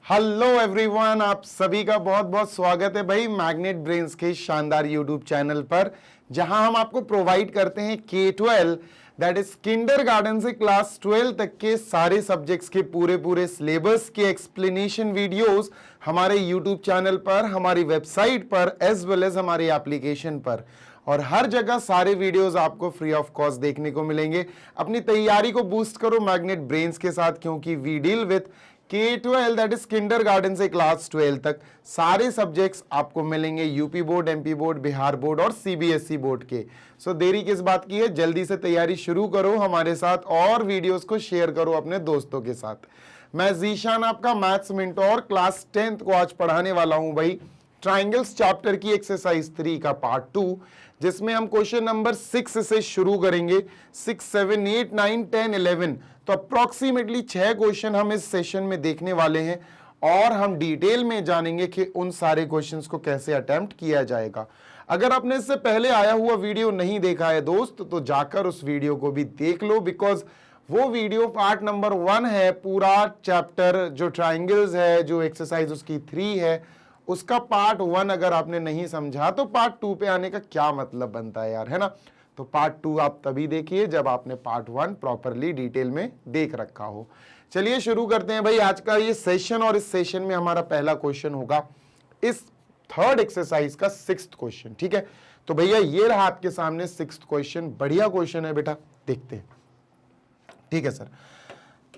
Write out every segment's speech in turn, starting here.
Hello everyone, आप सभी का बहुत बहुत स्वागत है भाई मैग्नेट ब्रेन्स के शानदार यूट्यूब चैनल पर, जहां हम आपको प्रोवाइड करते हैं K12 दैट इज किंडरगार्टन से क्लास 12 तक के सारे सब्जेक्ट्स के पूरे सिलेबस के एक्सप्लेनेशन वीडियोस हमारे यूट्यूब चैनल पर, हमारी वेबसाइट पर एज वेल एज हमारी एप्लीकेशन पर। और हर जगह सारे वीडियोस आपको फ्री ऑफ कॉस्ट देखने को मिलेंगे। अपनी तैयारी को बूस्ट करो मैग्नेट ब्रेन्स के साथ, क्योंकि we deal with K12 that is kindergarten से क्लास 12 तक सारे सब्जेक्ट्स आपको मिलेंगे UP board, MP board, Bihar board और सीबीएसई बोर्ड के। सो देरी किस बात की है, जल्दी से तैयारी शुरू करो हमारे साथ और वीडियोस को शेयर करो अपने दोस्तों के साथ। मैं जीशान आपका मैथ्स मिंटोर क्लास 10th को आज पढ़ाने वाला हूं भाई ट्राइंगल्स चैप्टर की एक्सरसाइज 3 का पार्ट 2, जिसमें हम क्वेश्चन नंबर 6 से शुरू करेंगे। 6, 7, 8, 9, 10, 11 तो अप्रोक्सीमेटली 6 क्वेश्चन हम इस सेशन में देखने वाले हैं और हम डिटेल में जानेंगे कि उन सारे क्वेश्चंस को कैसे अटेम्प्ट किया जाएगा। अगर आपने इससे पहले आया हुआ वीडियो नहीं देखा है दोस्त, तो जाकर उस वीडियो को भी देख लो, बिकॉज वो वीडियो पार्ट नंबर 1 है। पूरा चैप्टर जो ट्राइंगल्स है, जो एक्सरसाइज उसकी 3 है, उसका पार्ट 1 अगर आपने नहीं समझा तो पार्ट 2 पे आने का क्या मतलब बनता है यार, है ना। तो पार्ट 2 आप तभी देखिए जब आपने पार्ट 1 प्रॉपरली डिटेल में देख रखा हो। चलिए शुरू करते हैं भाई आज का ये सेशन, और इस सेशन में हमारा पहला क्वेश्चन होगा इस थर्ड एक्सरसाइज का 6th क्वेश्चन। ठीक है, तो भैया ये रहा आपके सामने 6th क्वेश्चन। बढ़िया क्वेश्चन है बेटा, देखते हैं। ठीक है सर,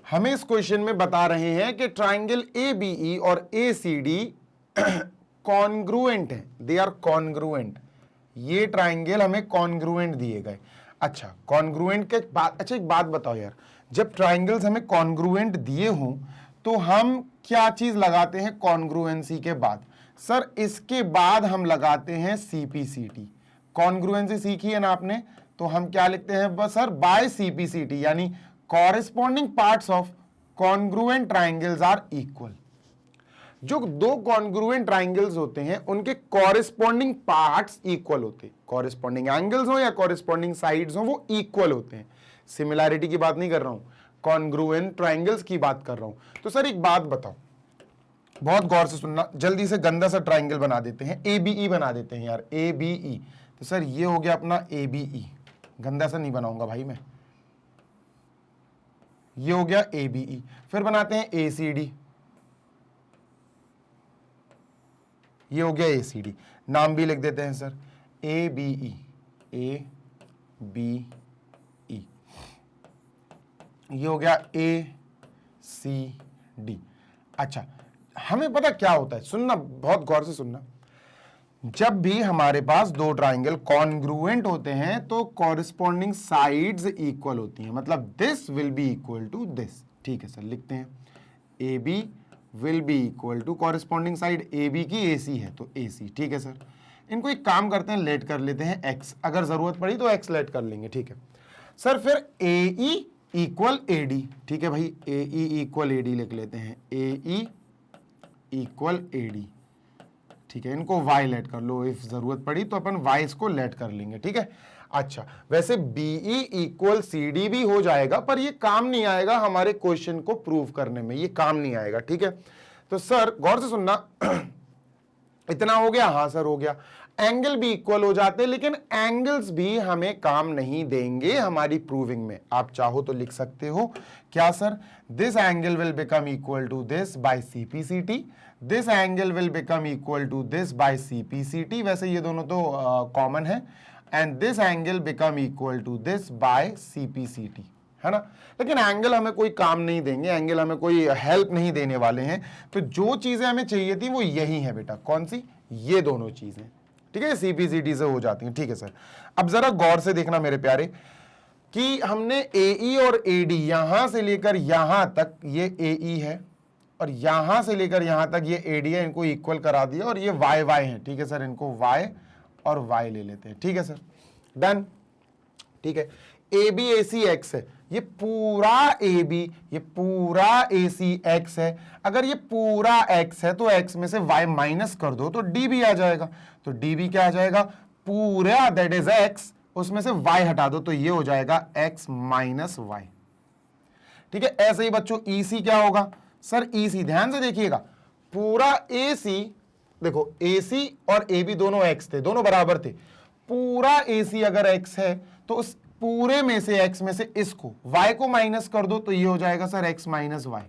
हमें इस क्वेश्चन में बता रहे हैं कि ट्राइंगल ABE और ACD कॉन्ग्रुएंट है, दे आर कॉन्ग्रुएंट। ये ट्राइंगल हमें कॉन्ग्रुएंट दिए गए। अच्छा, कॉन्ग्रुएंट के बाद अच्छा एक बात बताओ यार, जब ट्राइंगल्स हमें कॉन्ग्रुएंट दिए हों तो हम क्या चीज लगाते हैं कॉन्ग्रुएंसी के बाद? सर इसके बाद हम लगाते हैं CPCT। कॉन्ग्रुएंसी सीखी है ना आपने, तो हम क्या लिखते हैं बस सर बाय CPCT, यानी corresponding parts of congruent triangles are equal. जो दो कॉन्ग्रुएंट ट्राइंगल्स होते हैं उनके कॉरेस्पॉन्डिंग पार्ट्स इक्वल होते हैं। कॉरेस्पॉन्डिंग एंगल्स हो या कॉरेस्पॉन्डिंग साइड्स हो, वो इक्वल होते हैं। सिमिलैरिटी की बात नहीं कर रहा हूं, कॉन्ग्रुएंट ट्राइंगल्स की बात कर रहा हूं। तो सर एक बात बताओ, बहुत गौर से सुनना, जल्दी से गंदा सा ट्राइंगल बना देते हैं, ABE बना देते हैं यार, ABE। तो सर ये हो गया अपना ABE, गंदा सा नहीं बनाऊंगा भाई मैं, ये हो गया ABE। फिर बनाते हैं ACD, ये हो गया ACD। नाम भी लिख देते हैं सर ABE, ABE। ये हो गया ACD। अच्छा, हमें पता क्या होता है, सुनना बहुत गौर से सुनना, जब भी हमारे पास दो ट्राइंगल कॉन्ग्रुएंट होते हैं तो कॉरेस्पॉन्डिंग साइड्स इक्वल होती हैं, मतलब this will be equal to this. ठीक है सर, लिखते हैं AB will be equal to corresponding side AB की AC है तो AC। ठीक है सर, इनको एक काम करते हैं, लेट कर लेते हैं X, अगर जरूरत पड़ी तो X लेट कर लेंगे। ठीक है सर, फिर AE इक्वल AD। ठीक है भाई, AE इक्वल AD लिख लेते हैं, AE इक्वल AD। ठीक है, इनको Y लेट कर लो, इफ जरूरत पड़ी तो अपन Y को लेट कर लेंगे। ठीक है, अच्छा वैसे BE इक्वल CD भी हो जाएगा, पर ये काम नहीं आएगा हमारे क्वेश्चन को प्रूव करने में, ये काम नहीं आएगा। ठीक है, तो सर गौर से सुनना, इतना हो गया? हाँ सर हो गया। एंगल भी इक्वल हो जाते हैं, लेकिन एंगल्स भी हमें काम नहीं देंगे हमारी प्रूविंग में। आप चाहो तो लिख सकते हो क्या sir, this angle will become equal to this by CPCT, this angle will become equal to this by CPCT, वैसे ये दोनों तो कॉमन है, and this angle become equal to this by CPCT, है ना। लेकिन एंगल हमें कोई काम नहीं देंगे, एंगल हमें कोई हेल्प नहीं देने वाले हैं। तो जो चीजें हमें चाहिए थी वो यही है बेटा, कौन सी? ये दोनों चीजें। ठीक है, CPCT से हो जाती हैं। ठीक है सर, अब जरा गौर से देखना मेरे प्यारे कि हमने AE और AD यहां से लेकर यहां तक ये AE है और यहां से लेकर यहां तक ये AD है, इनको इक्वल करा दिया, और ये Y है। ठीक है सर, इनको Y और Y ले लेते हैं। ठीक है सर, डन। ठीक है, ABAC X है, ये पूरा AB, ये पूरा AC X है। अगर ये पूरा X है तो X में से Y माइनस कर दो तो DB आ जाएगा। तो DB क्या आ जाएगा? पूरा दैट इज X, उसमें से Y हटा दो तो ये हो जाएगा X माइनस Y। ठीक है, ऐसे ही बच्चों EC क्या होगा? सर EC ध्यान से देखिएगा, पूरा AC, देखो AC और AB दोनों x थे, दोनों बराबर थे। पूरा AC अगर x है तो उस पूरे में से x में से इसको y को माइनस कर दो तो ये हो जाएगा सर x माइनस वाई।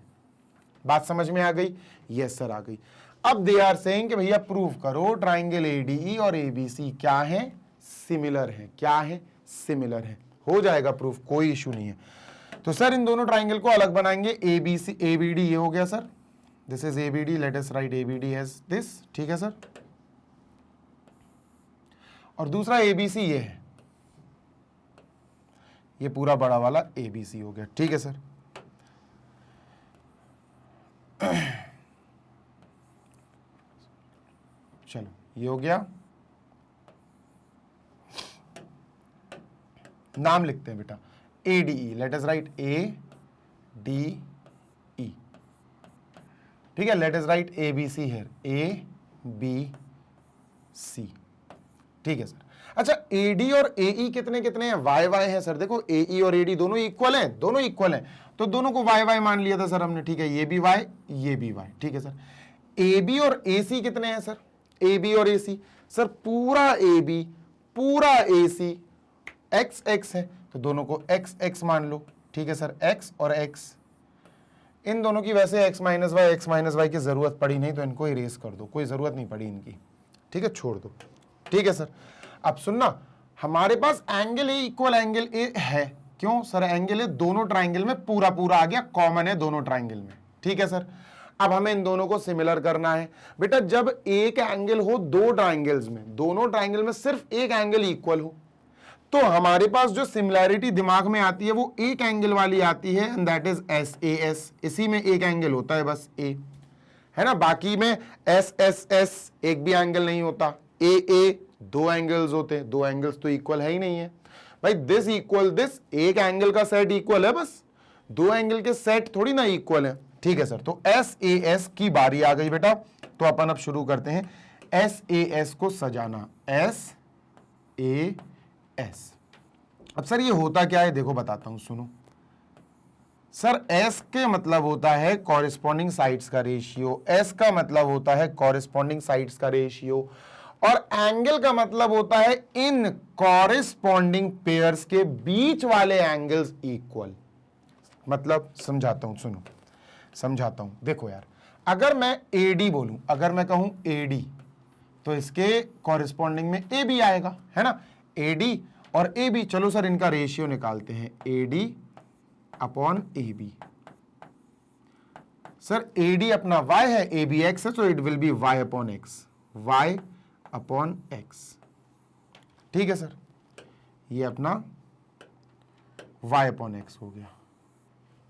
बात समझ में आ गई? यस सर आ गई। अब दे आर सेइंग कि भैया प्रूव करो ट्राइंगल ADE और ABC क्या है, सिमिलर है। क्या है? सिमिलर है। हो जाएगा प्रूफ, कोई इशू नहीं है। तो सर इन दोनों ट्राइंगल को अलग बनाएंगे। ABC ABD ये हो गया sir, this is ABD, let us write ABD as this, ठीक है सर। और दूसरा ABC ये है, ये पूरा बड़ा वाला ABC हो गया, ठीक है सर। चलो ये हो गया। नाम लिखते हैं बेटा ADE, late us right ADE, ठीक है। Late us right ABC here ABC, ठीक है सर। अच्छा AD और AE कितने कितने हैं? YY है सर। देखो AE और AD दोनों इक्वल हैं, दोनों इक्वल हैं, तो दोनों को YY मान लिया था सर हमने, ठीक है। ये भी Y, ये भी Y, ठीक है सर। AB और AC कितने हैं सर? AB और AC सर पूरा AB पूरा AC x है, तो दोनों को x मान लो, ठीक है सर। x और x, इन दोनों की वैसे x माइनस वाई की जरूरत पड़ी नहीं, तो इनको इरेज कर दो, कोई जरूरत नहीं पड़ी इनकी, ठीक है, छोड़ दो, ठीक है सर। अब सुनना, हमारे पास angle A equal angle A है। क्यों सर? एंगल ए दोनों ट्राइंगल में पूरा पूरा आ गया, कॉमन है दोनों ट्राइंगल में, ठीक है सर। अब हमें इन दोनों को सिमिलर करना है। बेटा जब एक एंगल हो दो ट्राइंगल्स में, दोनों ट्राइंगल में सिर्फ एक एंगल इक्वल हो, तो हमारे पास जो सिमिलैरिटी दिमाग में आती है वो एक एंगल वाली आती है, एंड दैट इज SAS। इसी में एक एंगल होता है बस A, है ना। बाकी में SSS एक भी एंगल नहीं होता, AA दो एंगल्स होते हैं, दो एंगल्स तो इक्वल है ही नहीं है भाई। दिस इक्वल दिस, एक एंगल का सेट इक्वल है बस, दो एंगल के सेट थोड़ी ना इक्वल है, ठीक है सर। तो SAS की बारी आ गई बेटा, तो अपन अब शुरू करते हैं SAS को सजाना। SAS, अब सर ये होता क्या है, देखो बताता हूं, सुनो सर। S के मतलब होता है कॉरेस्पॉन्डिंग साइड्स का रेशियो, S का मतलब होता है कॉरेस्पॉन्डिंग साइड्स का रेशियो, और एंगल का मतलब होता है इन कॉरेस्पॉन्डिंग पेयर्स के बीच वाले एंगल्स इक्वल। मतलब समझाता हूं, सुनो समझाता हूं। देखो यार, अगर मैं AD बोलूं, अगर मैं कहूं AD, तो इसके कॉरेस्पॉन्डिंग में AB आएगा, है ना। AD और AB, चलो सर इनका रेशियो निकालते हैं, AD upon AB। Sir AD अपना Y है, AB X है, तो it will be Y upon X, Y upon X, ठीक है सर। ये अपना Y अपॉन X हो गया,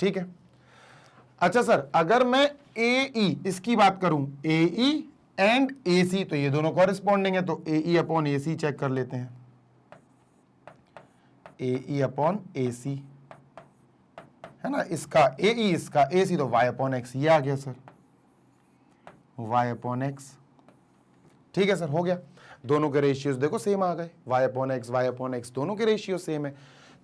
ठीक है। अच्छा सर, अगर मैं AE इसकी बात करूं, AE एंड AC, तो ये दोनों कॉरेस्पॉन्डिंग है, तो AE अपॉन AC चेक कर लेते हैं। AE अपॉन AC, है ना, इसका AE इसका AC, तो Y अपॉन X ये आ गया सर, Y अपॉन X, ठीक है सर, हो गया। दोनों के रेशियोज देखो सेम आ गए, Y अपॉन X दोनों के रेशियो सेम है,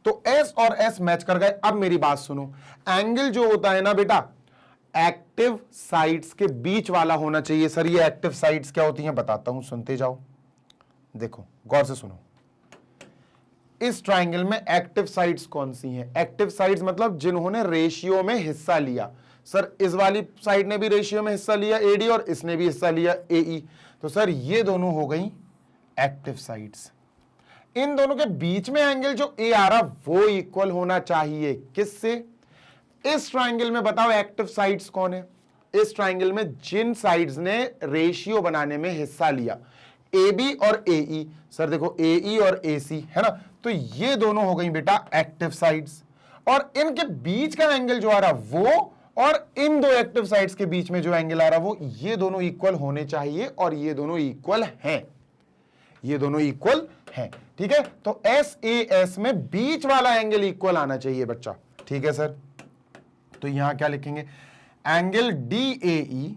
तो S और S मैच कर गए। अब मेरी बात सुनो, एंगल जो होता है ना बेटा, एक्टिव साइड्स के बीच वाला होना चाहिए। सर ये एक्टिव साइड्स क्या होती हैं बताता हूं, सुनते जाओ। देखो गौर से सुनो, इस ट्राइंगल में एक्टिव साइड्स कौन सी हैं? एक्टिव साइड्स मतलब जिन्होंने रेशियो में हिस्सा लिया। सर इस वाली साइड ने भी रेशियो में हिस्सा लिया AD, और इसने भी हिस्सा लिया AE, तो सर ये दोनों हो गई एक्टिव साइड्स। इन दोनों के बीच में एंगल जो A आ रहा वो इक्वल होना चाहिए किससे? इस ट्राइंगल में बताओ एक्टिव साइड्स कौन है? इस ट्राइंगल में जिन साइड्स ने रेशियो बनाने में हिस्सा लिया, AB और AE। सर देखो AE और AC, है ना, तो ये दोनों हो गई बेटा एक्टिव साइड्स, और इनके बीच का एंगल जो आ रहा वो, और इन दो एक्टिव साइड्स के बीच में जो एंगल आ रहा वो, ये दोनों इक्वल होने चाहिए, और ये दोनों इक्वल हैं, ये दोनों इक्वल हैं, ठीक है। तो SAS में बीच वाला एंगल इक्वल आना चाहिए बच्चा, ठीक है सर। तो यहां क्या लिखेंगे? Angle DAE,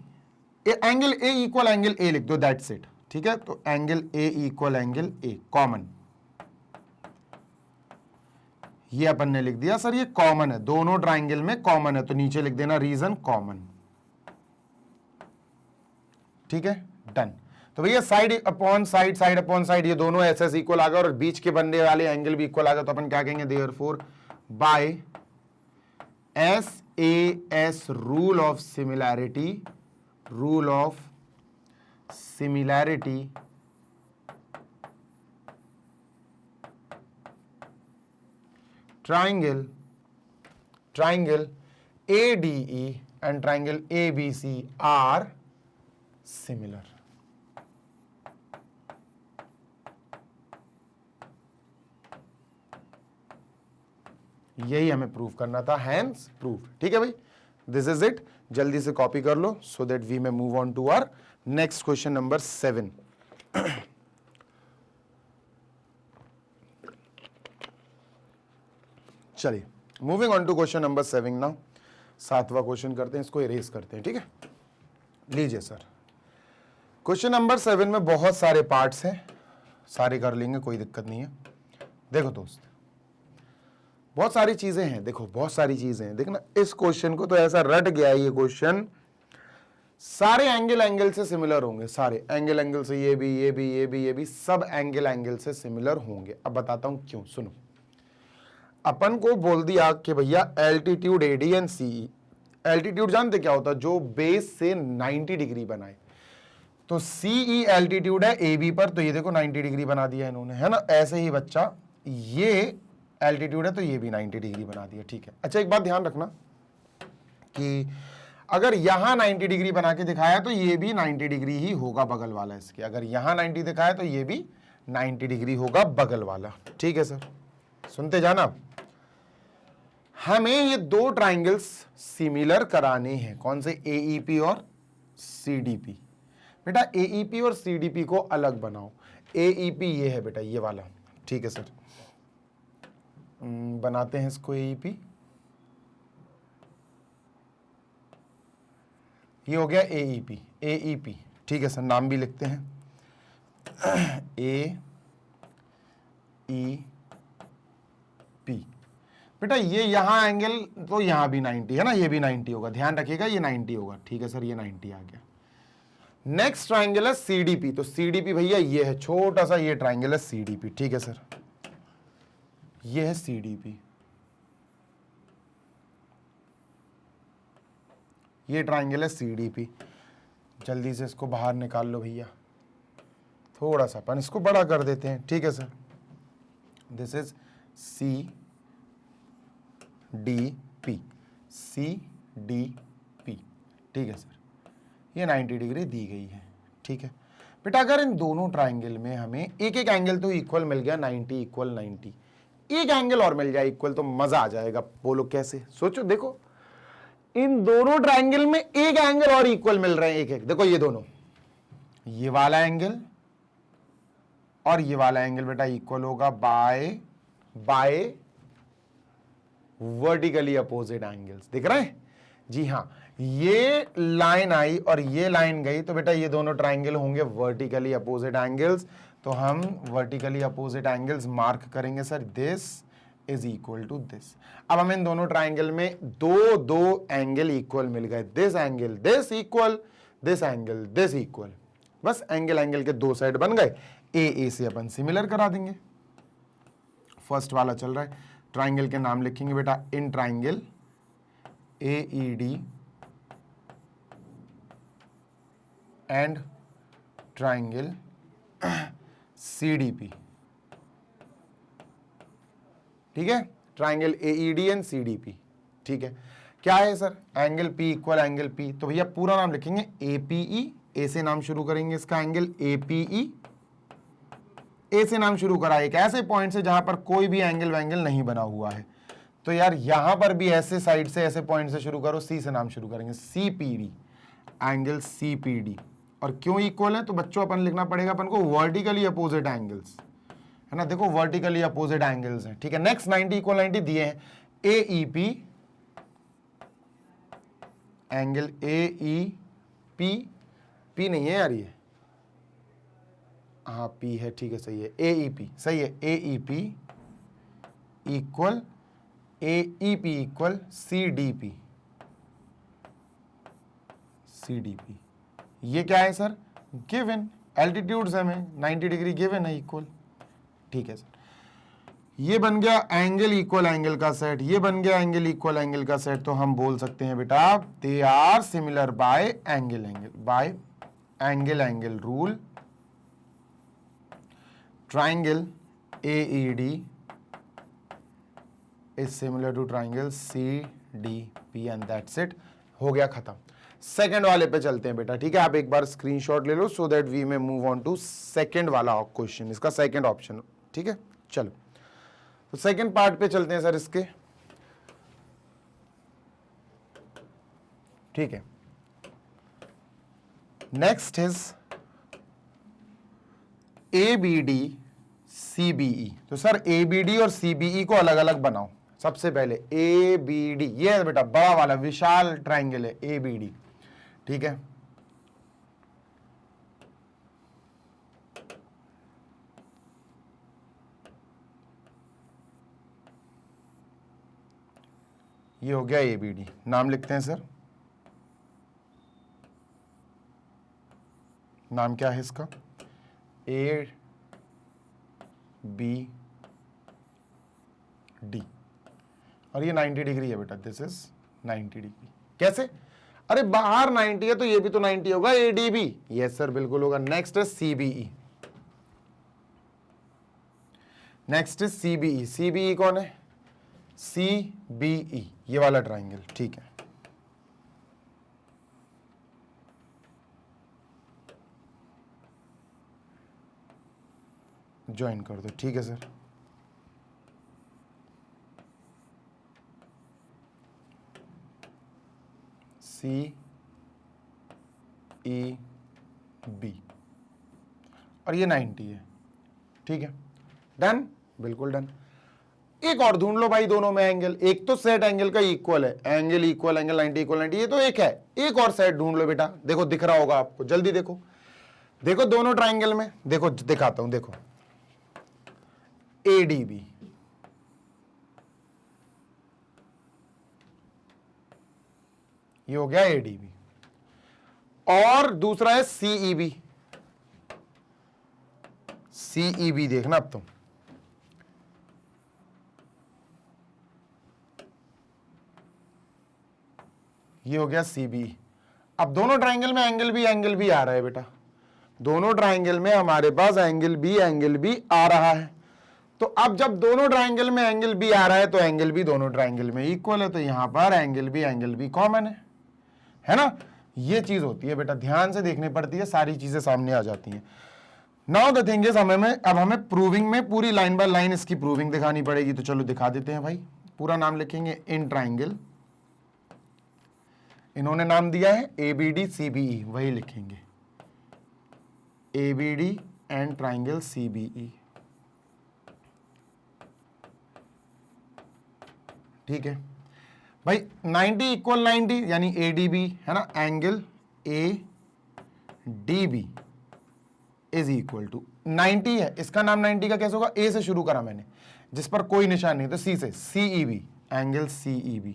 angle A equal angle A लिख दो, दैट्स इट, ठीक है। तो angle A equal angle A common, ये अपन ने लिख दिया सर, ये कॉमन है, दोनों ट्राइंगल में कॉमन है, तो नीचे लिख देना रीजन कॉमन। ठीक है, डन। तो भैया side upon side, side upon side, ये दोनों एस एस इक्वल आ गए और बीच के बनने वाले एंगल भी इक्वल आ गए, तो अपन क्या कहेंगे, therefore by SAS rule of similarity, rule of similarity triangle ADE and triangle ABC are similar. यही हमें प्रूव करना था, हैंस प्रूव। ठीक है भाई, दिस इज इट। जल्दी से कॉपी कर लो so that we may move on to our next question number 7। चलिए, moving on to question number 7 now. 7वां क्वेश्चन करते हैं, इसको इरेज करते हैं। ठीक है, लीजिए सर, क्वेश्चन नंबर 7 में बहुत सारे पार्ट्स हैं, सारे कर लेंगे, कोई दिक्कत नहीं है। देखो दोस्त, बहुत सारी चीजें हैं, देखो बहुत सारी चीजें हैं। देखना इस क्वेश्चन को तो ऐसा रट गया है, ये क्वेश्चन सारे एंगल से सिमिलर होंगे, सारे एंगल से, ये भी, ये भी, ये भी, ये भी, सब एंगल से सिमिलर होंगे। अब बताता हूं क्यों, सुनो। अपन को बोल दिया कि भैया altitude AD and CE, altitude जानते क्या होता है, जो बेस से 90 डिग्री बनाए। तो CE एल्टीट्यूड है AB पर, तो ये देखो 90 डिग्री बना दिया इन्होंने, है ना। ऐसे ही बच्चा ये एल्टीट्यूड है, तो ये भी 90 डिग्री बना दिया। ठीक है, अच्छा एक बात ध्यान रखना कि अगर यहां 90 डिग्री बना के दिखाया तो ये भी 90 डिग्री ही होगा बगल वाला इसके। अगर यहां 90 दिखाया तो ये भी 90 डिग्री होगा बगल वाला। ठीक है सर, सुनते जाना। हमें ये दो ट्राइंगल्स सिमिलर कराने हैं, कौन से, AEP और CDP। बेटा AEP और CDP को अलग बनाओ। AEP ये है बेटा, ये वाला। ठीक है सर, बनाते हैं इसको AEP। ये हो गया AEP। ठीक है सर, नाम भी लिखते हैं AEP। बेटा ये यहां एंगल, तो यहां भी 90 है ना, ये भी 90 होगा, ध्यान रखिएगा ये 90 होगा। ठीक है सर, ये 90 आ गया। नेक्स्ट ट्राइंगल है CDP, तो CDP भैया ये है, छोटा सा ये ट्राइंगल है CDP। ठीक है सर, ये है CDP, ये ट्राइंगल है CDP। जल्दी से इसको बाहर निकाल लो भैया, थोड़ा सा अपन इसको बड़ा कर देते हैं। ठीक है सर, दिस इज CDP। ठीक है सर, ये 90 डिग्री दी गई है। ठीक है बेटा, अगर इन दोनों ट्राइंगल में हमें एक एक एंगल तो इक्वल मिल गया, 90 इक्वल 90, एक एंगल और मिल जाए इक्वल, तो मजा आ जाएगा। बोलो कैसे, सोचो। देखो इन दोनों ट्राइंगल में एक एंगल और इक्वल मिल रहे हैं, एक एक। देखो ये दोनों, ये वाला एंगल और ये वाला एंगल बेटा इक्वल होगा बाय वर्टिकली अपोजिट एंगल्स। दिख रहे हैं जी हाँ, ये लाइन आई और ये लाइन गई, तो बेटा ये दोनों ट्राइंगल होंगे वर्टिकली अपोजिट एंगल्स। तो हम वर्टिकली अपोजिट एंगल्स मार्क करेंगे sir, this is equal to this. अब हमें इन दोनों ट्राइंगल में दो एंगल इक्वल मिल गए, this angle this equal, this angle this equal. बस एंगल के दो साइड बन गए, ए से अपन सिमिलर करा देंगे। फर्स्ट वाला चल रहा है, ट्राइंगल के नाम लिखेंगे बेटा, in triangle AED and triangle CDP। ठीक है, ट्राइंगल AED एंड CDP। ठीक है, क्या है sir, angle P equal angle P, तो भैया पूरा नाम लिखेंगे APE। ए से नाम शुरू करेंगे इसका, एंगल APE। ए से नाम शुरू करा, एक ऐसे पॉइंट से जहां पर कोई भी एंगल वैंगल नहीं बना हुआ है। तो यार यहां पर भी ऐसे साइड से, ऐसे पॉइंट से शुरू करो, सी से नाम शुरू करेंगे, CPD, एंगल CPD। और क्यों इक्वल है, तो बच्चों अपन लिखना पड़ेगा अपन को वर्टिकली अपोजिट एंगल्स, है ना। देखो वर्टिकली अपोजिट एंगल्स हैं। ठीक है, नेक्स्ट 90 इक्वल 90 दिए हैं, AEP, एंगल AEP, P नहीं है यार, ये हाँ P है, ठीक है सही है, AEP सही है, AEP equal AEP equal CDP। ये क्या है सर, गिवन एल्टीट्यूड्स है में 90 डिग्री गिवन है इक्वल, ठीक है सर। ये बन गया एंगल इक्वल एंगल का सेट, ये बन गया एंगल इक्वल एंगल का सेट, तो हम बोल सकते हैं बेटा they are similar by angle angle, by angle angle rule. Triangle AED is similar to triangle CDP and that's it, हो गया खत्म। सेकंड वाले पे चलते हैं बेटा, ठीक है। आप एक बार स्क्रीनशॉट ले लो so that we may move on to second वाला क्वेश्चन, इसका सेकंड ऑप्शन, ठीक है। चलो तो सेकंड पार्ट पे चलते हैं सर इसके, ठीक है। Next is ABD CBE। तो सर ABD और CBE को अलग अलग बनाओ। सबसे पहले ABD, ये है बेटा बड़ा वाला विशाल ट्राइंगल है ABD, ठीक है। ये हो गया ABD, नाम लिखते हैं सर, नाम क्या है इसका, ABD, और ये 90 डिग्री है बेटा, दिस इज 90 डिग्री। कैसे, अरे बाहर 90 है तो ये भी तो 90 होगा, ADB, यस सर बिल्कुल होगा। नेक्स्ट है CBE, next is CBE, CBE कौन है, CBE ये वाला ट्राइंगल, ठीक है। ज्वाइन कर दो, ठीक है सर। CEB और ये 90 है, ठीक है। डन, बिल्कुल डन। एक और ढूंढ लो भाई दोनों में एंगल, एक तो सेट एंगल का इक्वल है, एंगल इक्वल एंगल 90 इक्वल 90, ये तो एक है। एक और सेट ढूंढ लो बेटा, देखो दिख रहा होगा आपको, जल्दी देखो, देखो दोनों ट्राइंगल में, देखो दिखाता हूं, देखो ADB, ये हो गया ADB, और दूसरा है CEB, CEB देखना अब तुम, ये हो गया CBE। अब दोनों ट्राइंगल में एंगल भी आ रहा है बेटा, दोनों ट्राइंगल में हमारे पास एंगल भी आ रहा है। तो अब जब दोनों ट्राइंगल में एंगल भी आ रहा है तो एंगल भी दोनों ट्राइंगल में इक्वल है, तो यहां पर एंगल भी कॉमन है ना। ये चीज होती है बेटा, ध्यान से देखनी पड़ती है, सारी चीजें सामने आ जाती हैं। नाउ द थिंग इज, अब हमें प्रूविंग में पूरी लाइन बाय लाइन इसकी प्रूविंग दिखानी पड़ेगी, तो चलो दिखा देते हैं भाई। पूरा नाम लिखेंगे इन ट्राइंगल, इन्होंने नाम दिया है ABD CBE, वही लिखेंगे ABD एंड ट्राइंगल CBE, ठीक है भाई। 90 इक्वल 90 यानी ADB है ना, angle ADB is equal to 90 है, इसका नाम 90 का कैसे होगा, A से शुरू करा मैंने, जिस पर कोई निशान नहीं, तो C से, CEB, एंगल CEB,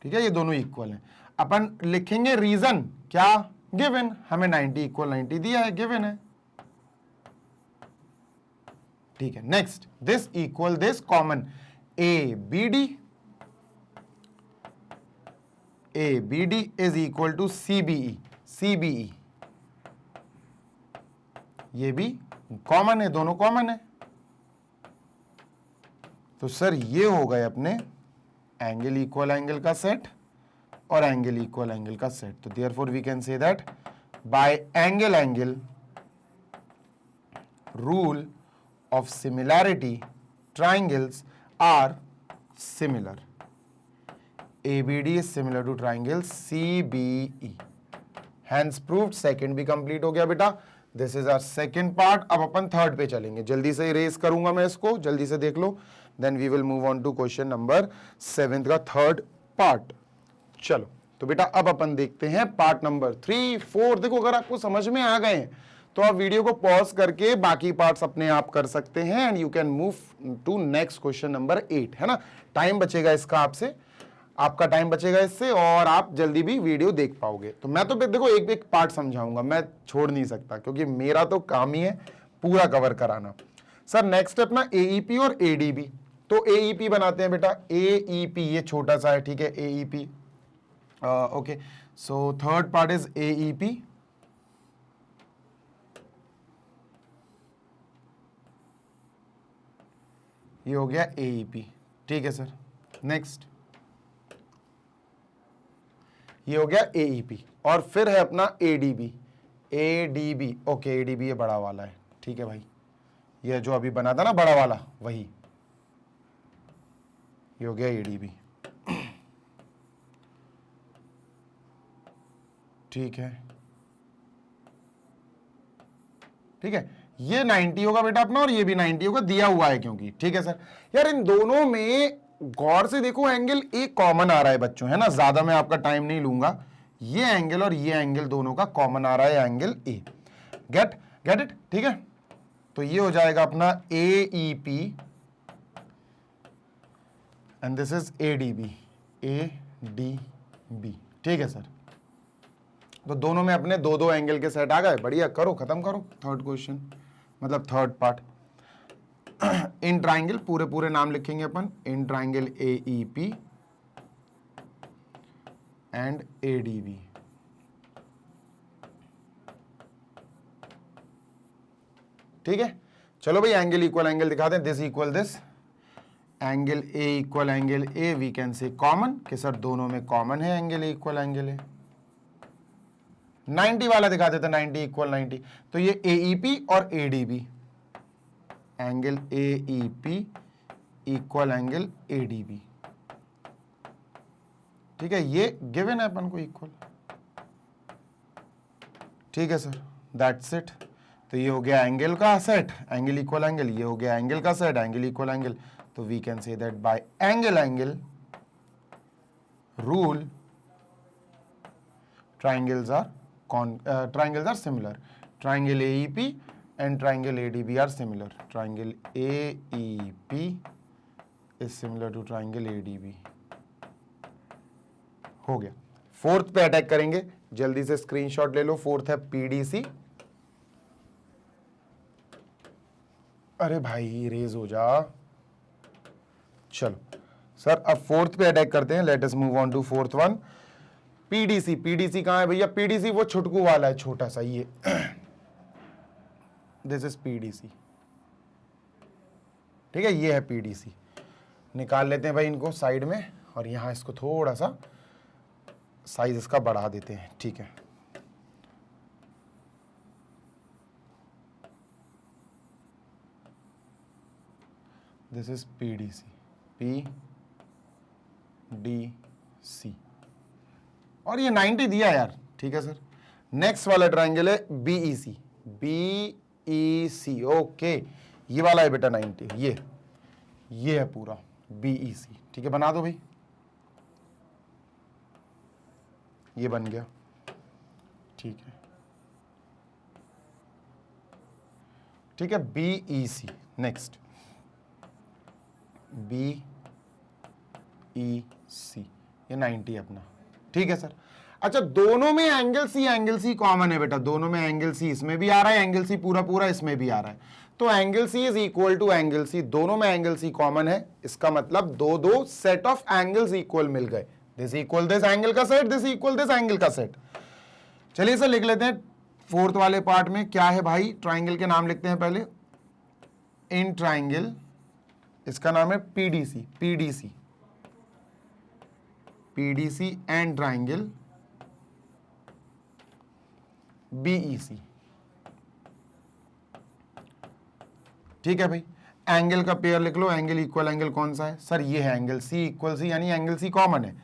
ठीक है। ये दोनों इक्वल हैं। अपन लिखेंगे रीजन, क्या, गिवन, हमें 90 इक्वल 90 दिया है, गिवन है, ठीक है। Next, this equal this, common, ABD is equal to CBE, ये भी कॉमन है, दोनों कॉमन है। तो सर ये हो गए अपने एंगल इक्वल एंगल का सेट और एंगल इक्वल एंगल का सेट। तो therefore we can say that by angle rule of similarity, triangles are similar. ABD is similar to triangle CBE. Hence proved, second भी complete हो गया बेटा। This is our second part. अब अपन third पे चलेंगे, जल्दी से इरेज करूंगा मैं इसको, जल्दी से देख लो, then we will move on to question number 7 का थर्ड पार्ट। चलो तो बेटा अब अपन देखते हैं पार्ट नंबर 3, 4। देखो अगर आपको समझ में आ गए तो आप वीडियो को पॉज करके बाकी पार्ट्स अपने आप कर सकते हैं and you can move to next question number 8, है ना। टाइम बचेगा इसका आपसे, आपका टाइम बचेगा इससे और आप जल्दी भी वीडियो देख पाओगे। तो मैं तो देखो एक एक पार्ट समझाऊंगा, मैं छोड़ नहीं सकता क्योंकि मेरा तो काम ही है पूरा कवर कराना। सर नेक्स्ट अपना एईपी और एडीबी। तो एईपी बनाते हैं बेटा, एईपी ये छोटा सा है, ठीक है, AEP. Okay, so third part is AEP. ये हो गया एईपी, ठीक है सर। नेक्स्ट ये हो गया एईपी और फिर है अपना एडीबी। एडीबी, ओके, एडीबी ये बड़ा वाला है, ठीक है भाई, ये जो अभी बना था ना बड़ा वाला वही, ये हो गया एडीबी, ठीक है, ठीक है। ये 90 होगा बेटा अपना और ये भी 90 होगा, दिया हुआ है क्योंकि, ठीक है सर। यार इन दोनों में गौर से देखो, एंगल ए कॉमन आ रहा है बच्चों, है ना, ज्यादा मैं आपका टाइम नहीं लूंगा। ये एंगल और ये एंगल दोनों का कॉमन आ रहा है, एंगल ए। गेट इट, ठीक है। तो ये हो जाएगा अपना AEP and this is ADB, ADB, ठीक है सर। तो दोनों में अपने दो दो एंगल के सेट आ गए, बढ़िया, करो, खत्म करो थर्ड क्वेश्चन, मतलब थर्ड पार्ट। इन ट्राइंगल, पूरे पूरे नाम लिखेंगे अपन, in triangle AEP and ADB, ठीक है। चलो भाई, एंगल इक्वल एंगल दिखा दें, this equal this, angle A equal angle A, we can say common, कि सर दोनों में कॉमन है angle A equal angle A. 90 वाला दिखा देते, 90 इक्वल 90, तो ये एईपी और ADB, angle AEP equal angle ADB, ठीक है, ये गिवन है अपन को इक्वल, ठीक है सर, दैट्स इट। तो ये हो गया एंगल का सेट, एंगल इक्वल एंगल, ये हो गया एंगल का सेट, एंगल इक्वल एंगल। तो we can say that by angle rule triangles are similar. Triangle AEP and triangle ADB are similar. Triangle AEP is similar to triangle ADB. हो गया। Fourth पे attack करेंगे, जल्दी से screenshot ले लो। Fourth है PDC. अरे भाई रेज हो जा, चलो सर अब फोर्थ पे अटैक करते हैं। Let us move on to fourth one, PDC. PDC कहां है भैया? पीडीसी वो छुटकू वाला है, छोटा सा, ये दिस इज पीडीसी, ठीक है, ये है पीडीसी। निकाल लेते हैं भाई इनको साइड में, और यहां इसको थोड़ा सा साइज इसका बढ़ा देते हैं, ठीक है। दिस इज पीडीसी, पीडीसी, और ये 90 दिया यार, ठीक है सर। नेक्स्ट वाला ट्रायंगल है बीईसी, बीईसी, ओके, ये वाला है बेटा 90, ये है पूरा बीईसी, ठीक है, बना दो भाई, ये बन गया, ठीक है, ठीक है, बीईसी। नेक्स्ट बीईसी, ये 90 अपना, ठीक है सर। अच्छा, दोनों में एंगल सी कॉमन है बेटा, दोनों में एंगल सी इसमें भी आ रहा है, एंगल सी पूरा पूरा इसमें भी आ रहा है, तो angle C is equal to angle C, दोनों में एंगल सी कॉमन है, इसका मतलब दो दो सेट ऑफ एंगल्स इक्वल मिल गए। दिस इक्वल दिस एंगल का set, this equal this angle का सेट। चलिए सर लिख लेते हैं फोर्थ वाले पार्ट में क्या है भाई, ट्राइंगल के नाम लिखते हैं पहले। इन ट्राइंगल, इसका नाम है PDC, PDC, PDC and triangle BEC, ठीक है भाई। एंगल का पेयर लिख लो, एंगल इक्वल एंगल कौन सा है सर? ये है एंगल सी इक्वल सी, यानी एंगल सी कॉमन है,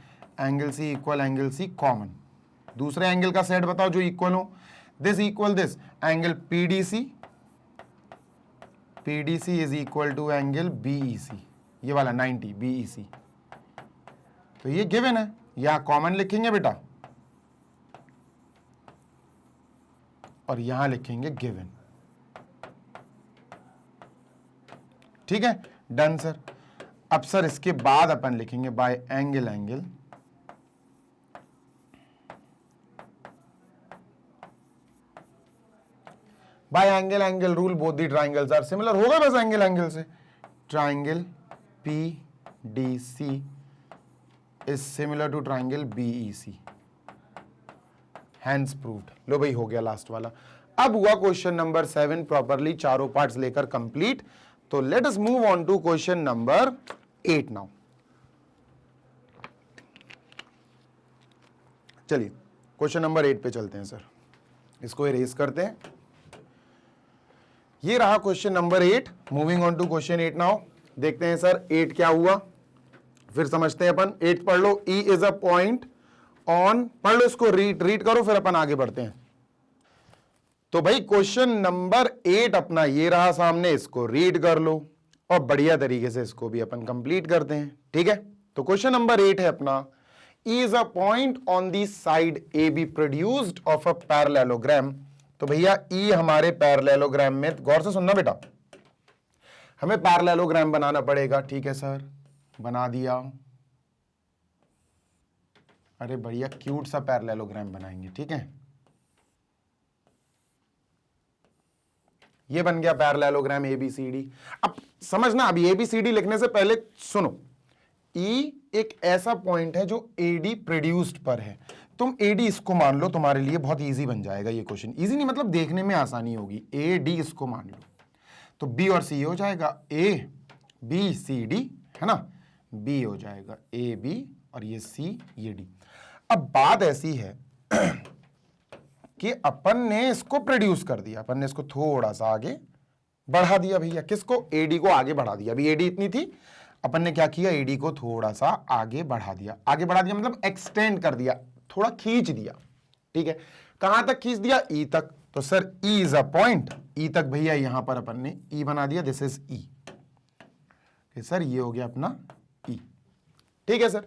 angle C equal angle C common. दूसरे एंगल का सेट बताओ जो इक्वल हो, this equal this, angle PDC, PDC is equal to angle BEC, ये वाला 90 बीईसी, तो ये गिवन है, यहां कॉमन लिखेंगे बेटा और यहां लिखेंगे गिवन, ठीक है, डन सर। अब सर इसके बाद अपन लिखेंगे by angle by angle angle rule both the triangles are similar, होगा बस एंगल एंगल से। Triangle PDC is similar to triangle BEC, hence proved. लो भाई हो गया लास्ट वाला। अब हुआ क्वेश्चन नंबर 7 प्रॉपरली चारों पार्ट्स लेकर कंप्लीट। तो let us move on to question number 8 now. चलिए क्वेश्चन नंबर 8 पे चलते हैं सर, इसको इरेज करते हैं। ये रहा question number 8। Moving on to question 8 now. देखते हैं सर 8 क्या हुआ, फिर समझते हैं अपन। 8 पढ़ लो। E is a point on, पढ़ लो इसको, रीड करो, फिर अपन आगे बढ़ते हैं। तो भाई क्वेश्चन नंबर 8 अपना ये रहा सामने, इसको रीड कर लो और बढ़िया तरीके से इसको भी अपन कंप्लीट करते हैं, ठीक है। तो क्वेश्चन नंबर 8 है अपना, E is a point on the side AB produced of a parallelogram। तो भैया E हमारे पैरेललोग्राम में, गौर से सुनना बेटा, हमें पैरेललोग्राम बनाना पड़ेगा, ठीक है सर, बना दिया। अरे बढ़िया क्यूट सा पैरेललोग्राम बनाएंगे, ठीक है। ये बन गया पैरेललोग्राम ABCD। अब समझना, अभी ABCD लिखने से पहले सुनो, E एक ऐसा पॉइंट है जो AD प्रोड्यूस्ड पर है। तुम AD इसको मान लो, तुम्हारे लिए बहुत इजी बन जाएगा ये क्वेश्चन। इजी नहीं मतलब देखने में आसानी होगी। AD इसको मान लो तो B और C हो जाएगा, ABCD है ना, B हो जाएगा AB और ये C ये D। अब बात ऐसी है कि अपन ने इसको प्रोड्यूस कर दिया, अपन ने इसको थोड़ा सा आगे बढ़ा दिया भैया। किसको? AD को आगे बढ़ा दिया। अभी AD इतनी थी, अपन ने क्या किया, AD को थोड़ा सा आगे बढ़ा दिया। आगे बढ़ा दिया मतलब एक्सटेंड कर दिया, थोड़ा खींच दिया, ठीक है। कहां तक खींच दिया? E तक। तो sir E is a point, E तक भैया यहां पर अपन ने E बना दिया, दिस इज E। सर ये हो गया अपना E, ठीक है सर।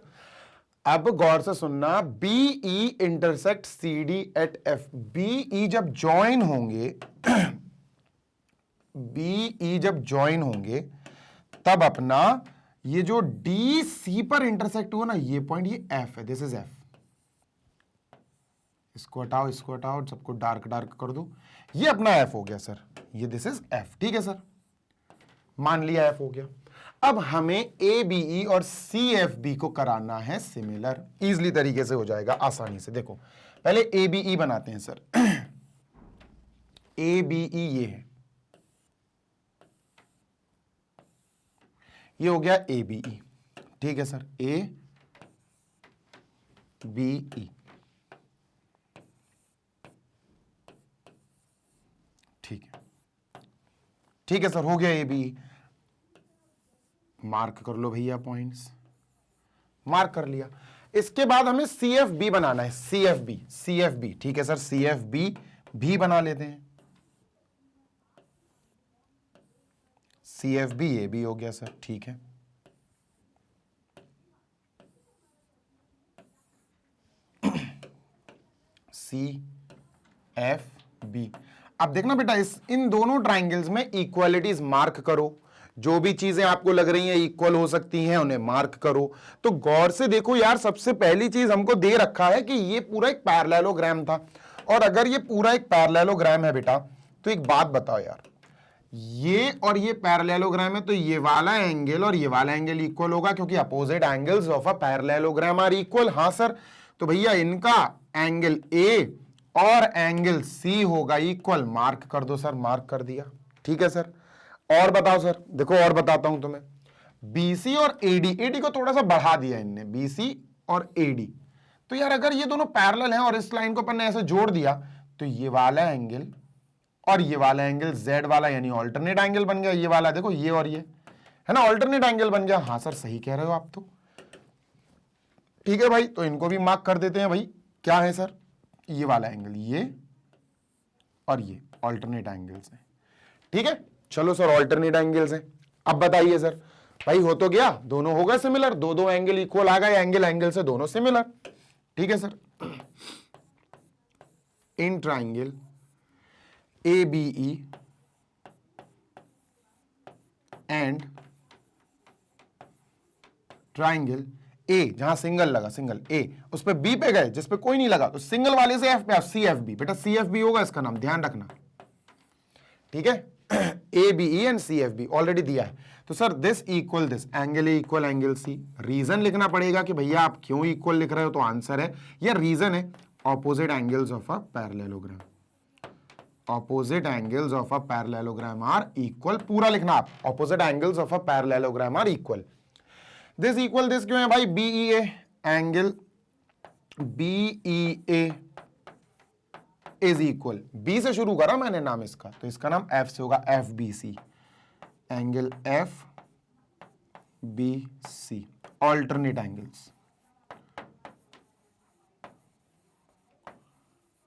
अब गौर से सुनना, BE intersect CD at F। BE जब ज्वाइन होंगे BE जब ज्वाइन होंगे तब अपना ये जो DC पर इंटरसेक्ट हुआ ना, ये पॉइंट, ये F है, दिस इज F। इसको हटाओ, इसको हटाओ, सबको डार्क डार्क कर दो, ये अपना F हो गया सर, ये दिस इज F, ठीक है सर, मान लिया F हो गया। अब हमें ABE और CFB को कराना है सिमिलर, इजली तरीके से हो जाएगा, आसानी से। देखो पहले ABE बनाते हैं सर। ABE ये है, ये हो गया ABE, ठीक है सर, ABE, ठीक है, ठीक है सर, हो गया ABE। मार्क कर लो भैया पॉइंट्स, मार्क कर लिया। इसके बाद हमें CFB बनाना है, CFB, ठीक है सर, CFB भी बना लेते हैं। CFB ये भी हो गया सर, ठीक है। CFB। अब देखना बेटा, इन दोनों ट्राइंगल्स में इक्वालिटीज मार्क करो। जो भी चीजें आपको लग रही हैं इक्वल हो सकती हैं, उन्हें मार्क करो। तो गौर से देखो यार, सबसे पहली चीज हमको दे रखा है कि ये पूरा एक पैरेललोग्राम था, और अगर ये पूरा एक पैरेललोग्राम है बेटा, तो एक बात बताओ यार, ये और ये पैरेललोग्राम है, तो ये वाला एंगल और ये वाला एंगल इक्वल होगा, क्योंकि opposite angles of a parallelogram are equal. हाँ सर, तो भैया इनका एंगल A और एंगल C होगा इक्वल। मार्क कर दो सर, मार्क कर दिया, ठीक है सर। और बताओ सर, देखो और बताता हूं तुम्हें, BC और AD को थोड़ा सा बढ़ा दिया इनने, BC और AD। तो यार अगर ये दोनों पैरेलल हैं और इस लाइन को अपन ने ऐसे जोड़ दिया, तो ये वाला एंगल और ये वाला एंगल Z वाला, यानी ऑल्टरनेट एंगल बन गया। ये वाला देखो, ये और ये है ना, ऑल्टरनेट एंगल बन गया। हाँ सर सही कह रहे हो आप तो, ठीक है भाई। तो इनको भी मार्क कर देते हैं भाई, क्या है सर, ये वाला एंगल, ये और ये ऑल्टरनेट एंगल्स हैं, ठीक है। चलो सर, ऑल्टरनेट एंगल्स हैं। अब बताइए सर, भाई हो तो गया, दोनों हो गए सिमिलर, दो एंगल इक्वल आ गए, एंगल एंगल से दोनों सिमिलर, ठीक है sir. In triangle ABE and triangle A, जहां सिंगल लगा, सिंगल A, उस पे B पे गए, जिस पे कोई नहीं लगा, तो सिंगल वाले से F पे आप CFB। बेटा CFB होगा इसका नाम, ध्यान रखना। ठीक है। A B E and C F B already दिया है। तो sir this equal this, angle A equal angle C. Reason लिखना पड़ेगा कि भैया आप क्यों इक्वल लिख रहे हो, तो आंसर है या रीजन है opposite angles of a parallelogram. Opposite angles of a parallelogram are equal, पूरा लिखना आप, opposite angles of a parallelogram are equal. This equal this क्यों है भाई, BE A angle BE A is equal, B से शुरू करा मैंने नाम इसका, तो इसका नाम एफ से होगा, F B C, angle F B C, alternate angles.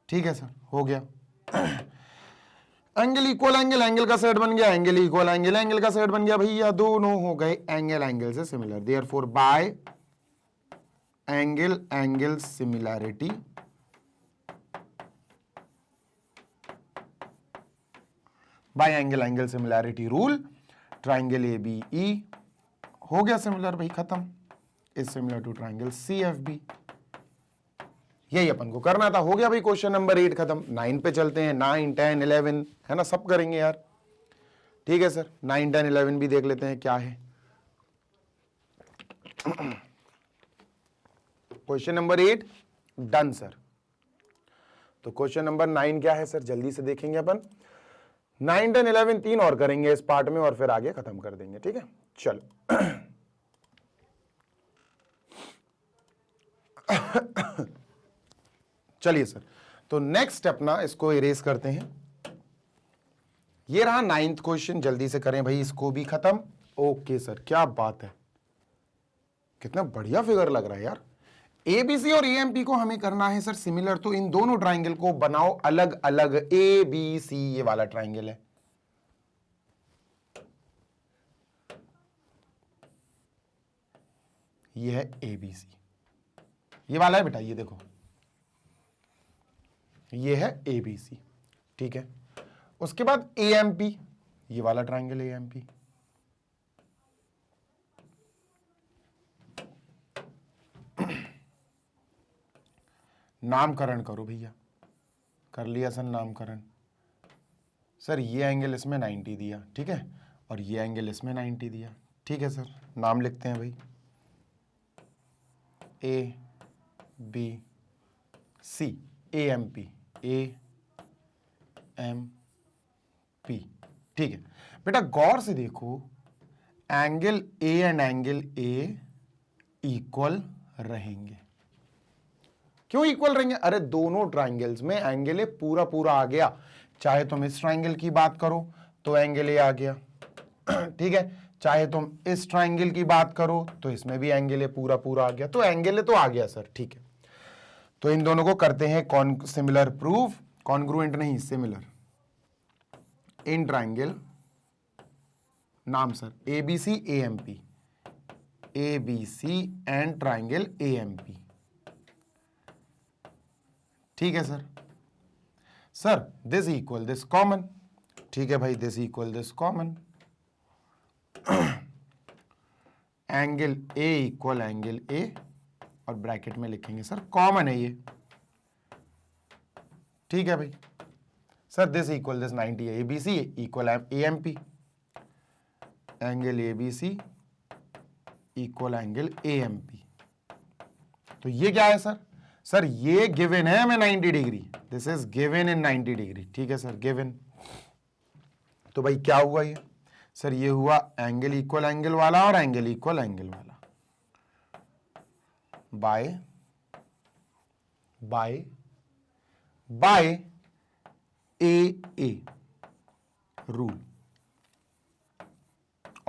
ठीक है सर, हो गया। एंगल इक्वल एंगल, एंगल का सेट बन गया, एंगल इक्वल एंगल, एंगल का सेट बन गया भैया, दोनों हो गए एंगल एंगल से similar. Therefore by angle angle similarity by angle angle similarity rule, triangle A B E हो गया सिमिलर भाई, खत्म। Is similar to triangle C F B. यही अपन को करना था, हो गया भाई क्वेश्चन नंबर 8 खत्म। 9 पे चलते हैं, 9 10 11 है ना, सब करेंगे यार। ठीक है सर, 9 10 11 भी देख लेते हैं क्या है। Question number 8 done sir. तो क्वेश्चन नंबर 9 क्या है सर, जल्दी से देखेंगे अपन। 9 10 11 3 और करेंगे इस पार्ट में और फिर आगे खत्म कर देंगे। ठीक है, चलो। चलिए सर, तो नेक्स्ट अपना इसको इरेज करते हैं। ये रहा 9th क्वेश्चन, जल्दी से करें भाई इसको भी खत्म। ओके सर, क्या बात है, कितना बढ़िया फिगर लग रहा है यार। एबीसी और एएमपी को हमें करना है सर सिमिलर, तो इन दोनों ट्राइंगल को बनाओ अलग अलग। ए बी सी ये वाला ट्राइंगल है, ये है एबीसी, ये वाला है बेटा, ये देखो ये है एबीसी। ठीक है, उसके बाद एएमपी, ये वाला ट्राइंगल एएमपी। नामकरण करो भैया, कर लिया सर नामकरण। सर ये एंगल इसमें 90 दिया, ठीक है, और ये एंगल इसमें 90 दिया। ठीक है सर, नाम लिखते हैं भाई, A B C, A M P, A M P. ठीक है बेटा, गौर से देखो, angle A and angle A equal रहेंगे। क्यों इक्वल रहेंगे, अरे दोनों ट्राइंगल्स में एंगल ए पूरा पूरा आ गया। चाहे तुम इस ट्राइंगल की बात करो तो एंगल ए आ गया, ठीक है, चाहे तुम इस ट्राइंगल की बात करो तो इसमें भी एंगल ए पूरा पूरा आ गया, तो एंगल ए तो आ गया सर। ठीक है, तो इन दोनों को करते हैं सिमिलर प्रूफ, कॉन्ग्रुएंट नहीं सिमिलर, इन ट्राइंगल नाम sir ABC AMP, ABC and triangle AMP. ठीक है sir. Sir this equal this common, ठीक है भाई, this equal this common, angle A equal angle A, और ब्रैकेट में लिखेंगे सर कॉमन है ये। ठीक है भाई, सर दिस इक्वल दिस 90 है, ABC equal AMP, angle ABC equal angle AMP. तो ये क्या है सर, सर ये गिवन है हमें 90 degree, this is given in 90 degree. ठीक है सर, गिवन। तो भाई क्या हुआ ये, सर ये हुआ एंगल इक्वल एंगल वाला और एंगल इक्वल एंगल वाला, by by by A rule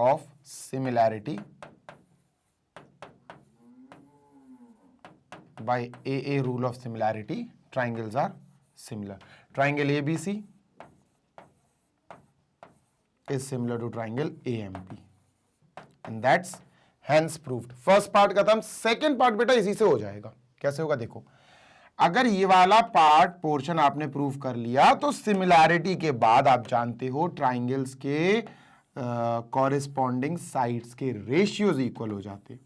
of similarity, by AA rule of similarity, triangles are similar. Triangle ABC is similar to triangle AMP, and that's hence proved. First part खत्म, second part बेटा इसी से हो जाएगा। कैसे होगा देखो, अगर ये वाला पार्ट पोर्शन आपने प्रूव कर लिया तो सिमिलैरिटी के बाद आप जानते हो ट्राइंगल्स के कॉरेस्पॉन्डिंग साइड्स के रेशियोज इक्वल हो जाते।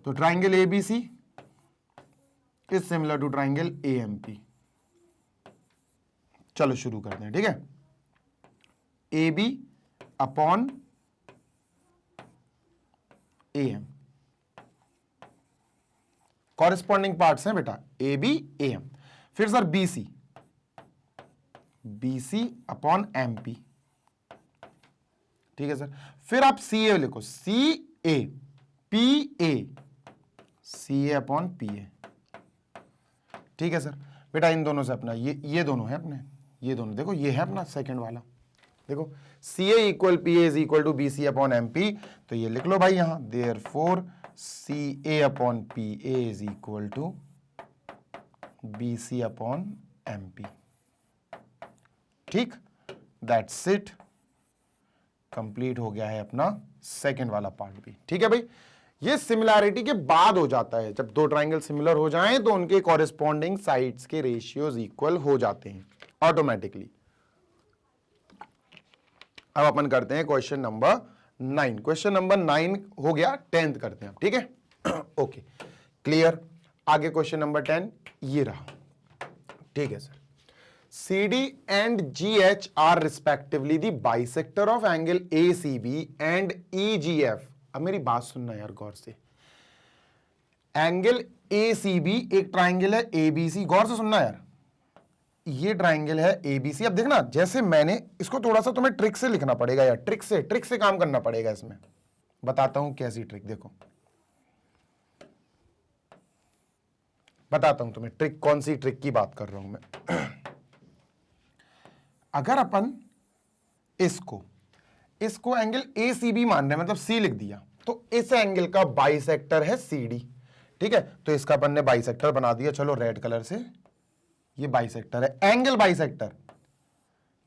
तो triangle ABC is similar to triangle AMP. चलो शुरू करते हैं, ठीक है। A B upon A M, corresponding parts हैं बेटा ए बी ए एम। फिर sir B C, B C upon M P, ठीक है सर। फिर आप सी ए लिखो, C A P A, C A upon P A, ठीक है सर। बेटा इन दोनों से अपना ये दोनों है अपने, ये दोनों देखो, ये है अपना सेकंड वाला, देखो C A equal P A is equal to B C upon M P, तो ये लिख लो भाई यहां, therefore C A upon P A is equal to B C upon M P, ठीक। दैट्स इट, कंप्लीट हो गया है अपना सेकंड वाला पार्ट भी, ठीक है भाई। ये सिमिलैरिटी के बाद हो जाता है, जब दो ट्राइंगल सिमिलर हो जाएं तो उनके कॉरेस्पॉन्डिंग साइड्स के रेशियोज इक्वल हो जाते हैं ऑटोमेटिकली। अब अपन करते हैं क्वेश्चन नंबर 9। क्वेश्चन नंबर 9 हो गया, 10th करते हैं, ठीक है। Okay clear. आगे क्वेश्चन नंबर 10 ये रहा, ठीक है sir. CD and GH are respectively the bisector of angle ACB and EGF। अब मेरी बात सुनना यार गौर से, एंगल ACB एक ट्राइंगल है ABC, गौर से सुनना यार, ये ट्राइंगल है ABC। अब देखना, जैसे मैंने इसको थोड़ा सा तुम्हें ट्रिक से लिखना पड़ेगा यार, ट्रिक से काम करना पड़ेगा इसमें। बताता हूं कैसी ट्रिक, देखो बताता हूं तुम्हें ट्रिक, कौन सी ट्रिक की बात कर रहा हूं मैं। अगर अपन इसको एंगल ACB मान रहे हैं, मतलब C लिख दिया, तो इस एंगल का बाइसेक्टर है CD, ठीक है। तो इसका अपन ने बाइसेक्टर बना दिया, चलो रेड कलर से, ये बाइसेक्टर है, एंगल बाइसेक्टर,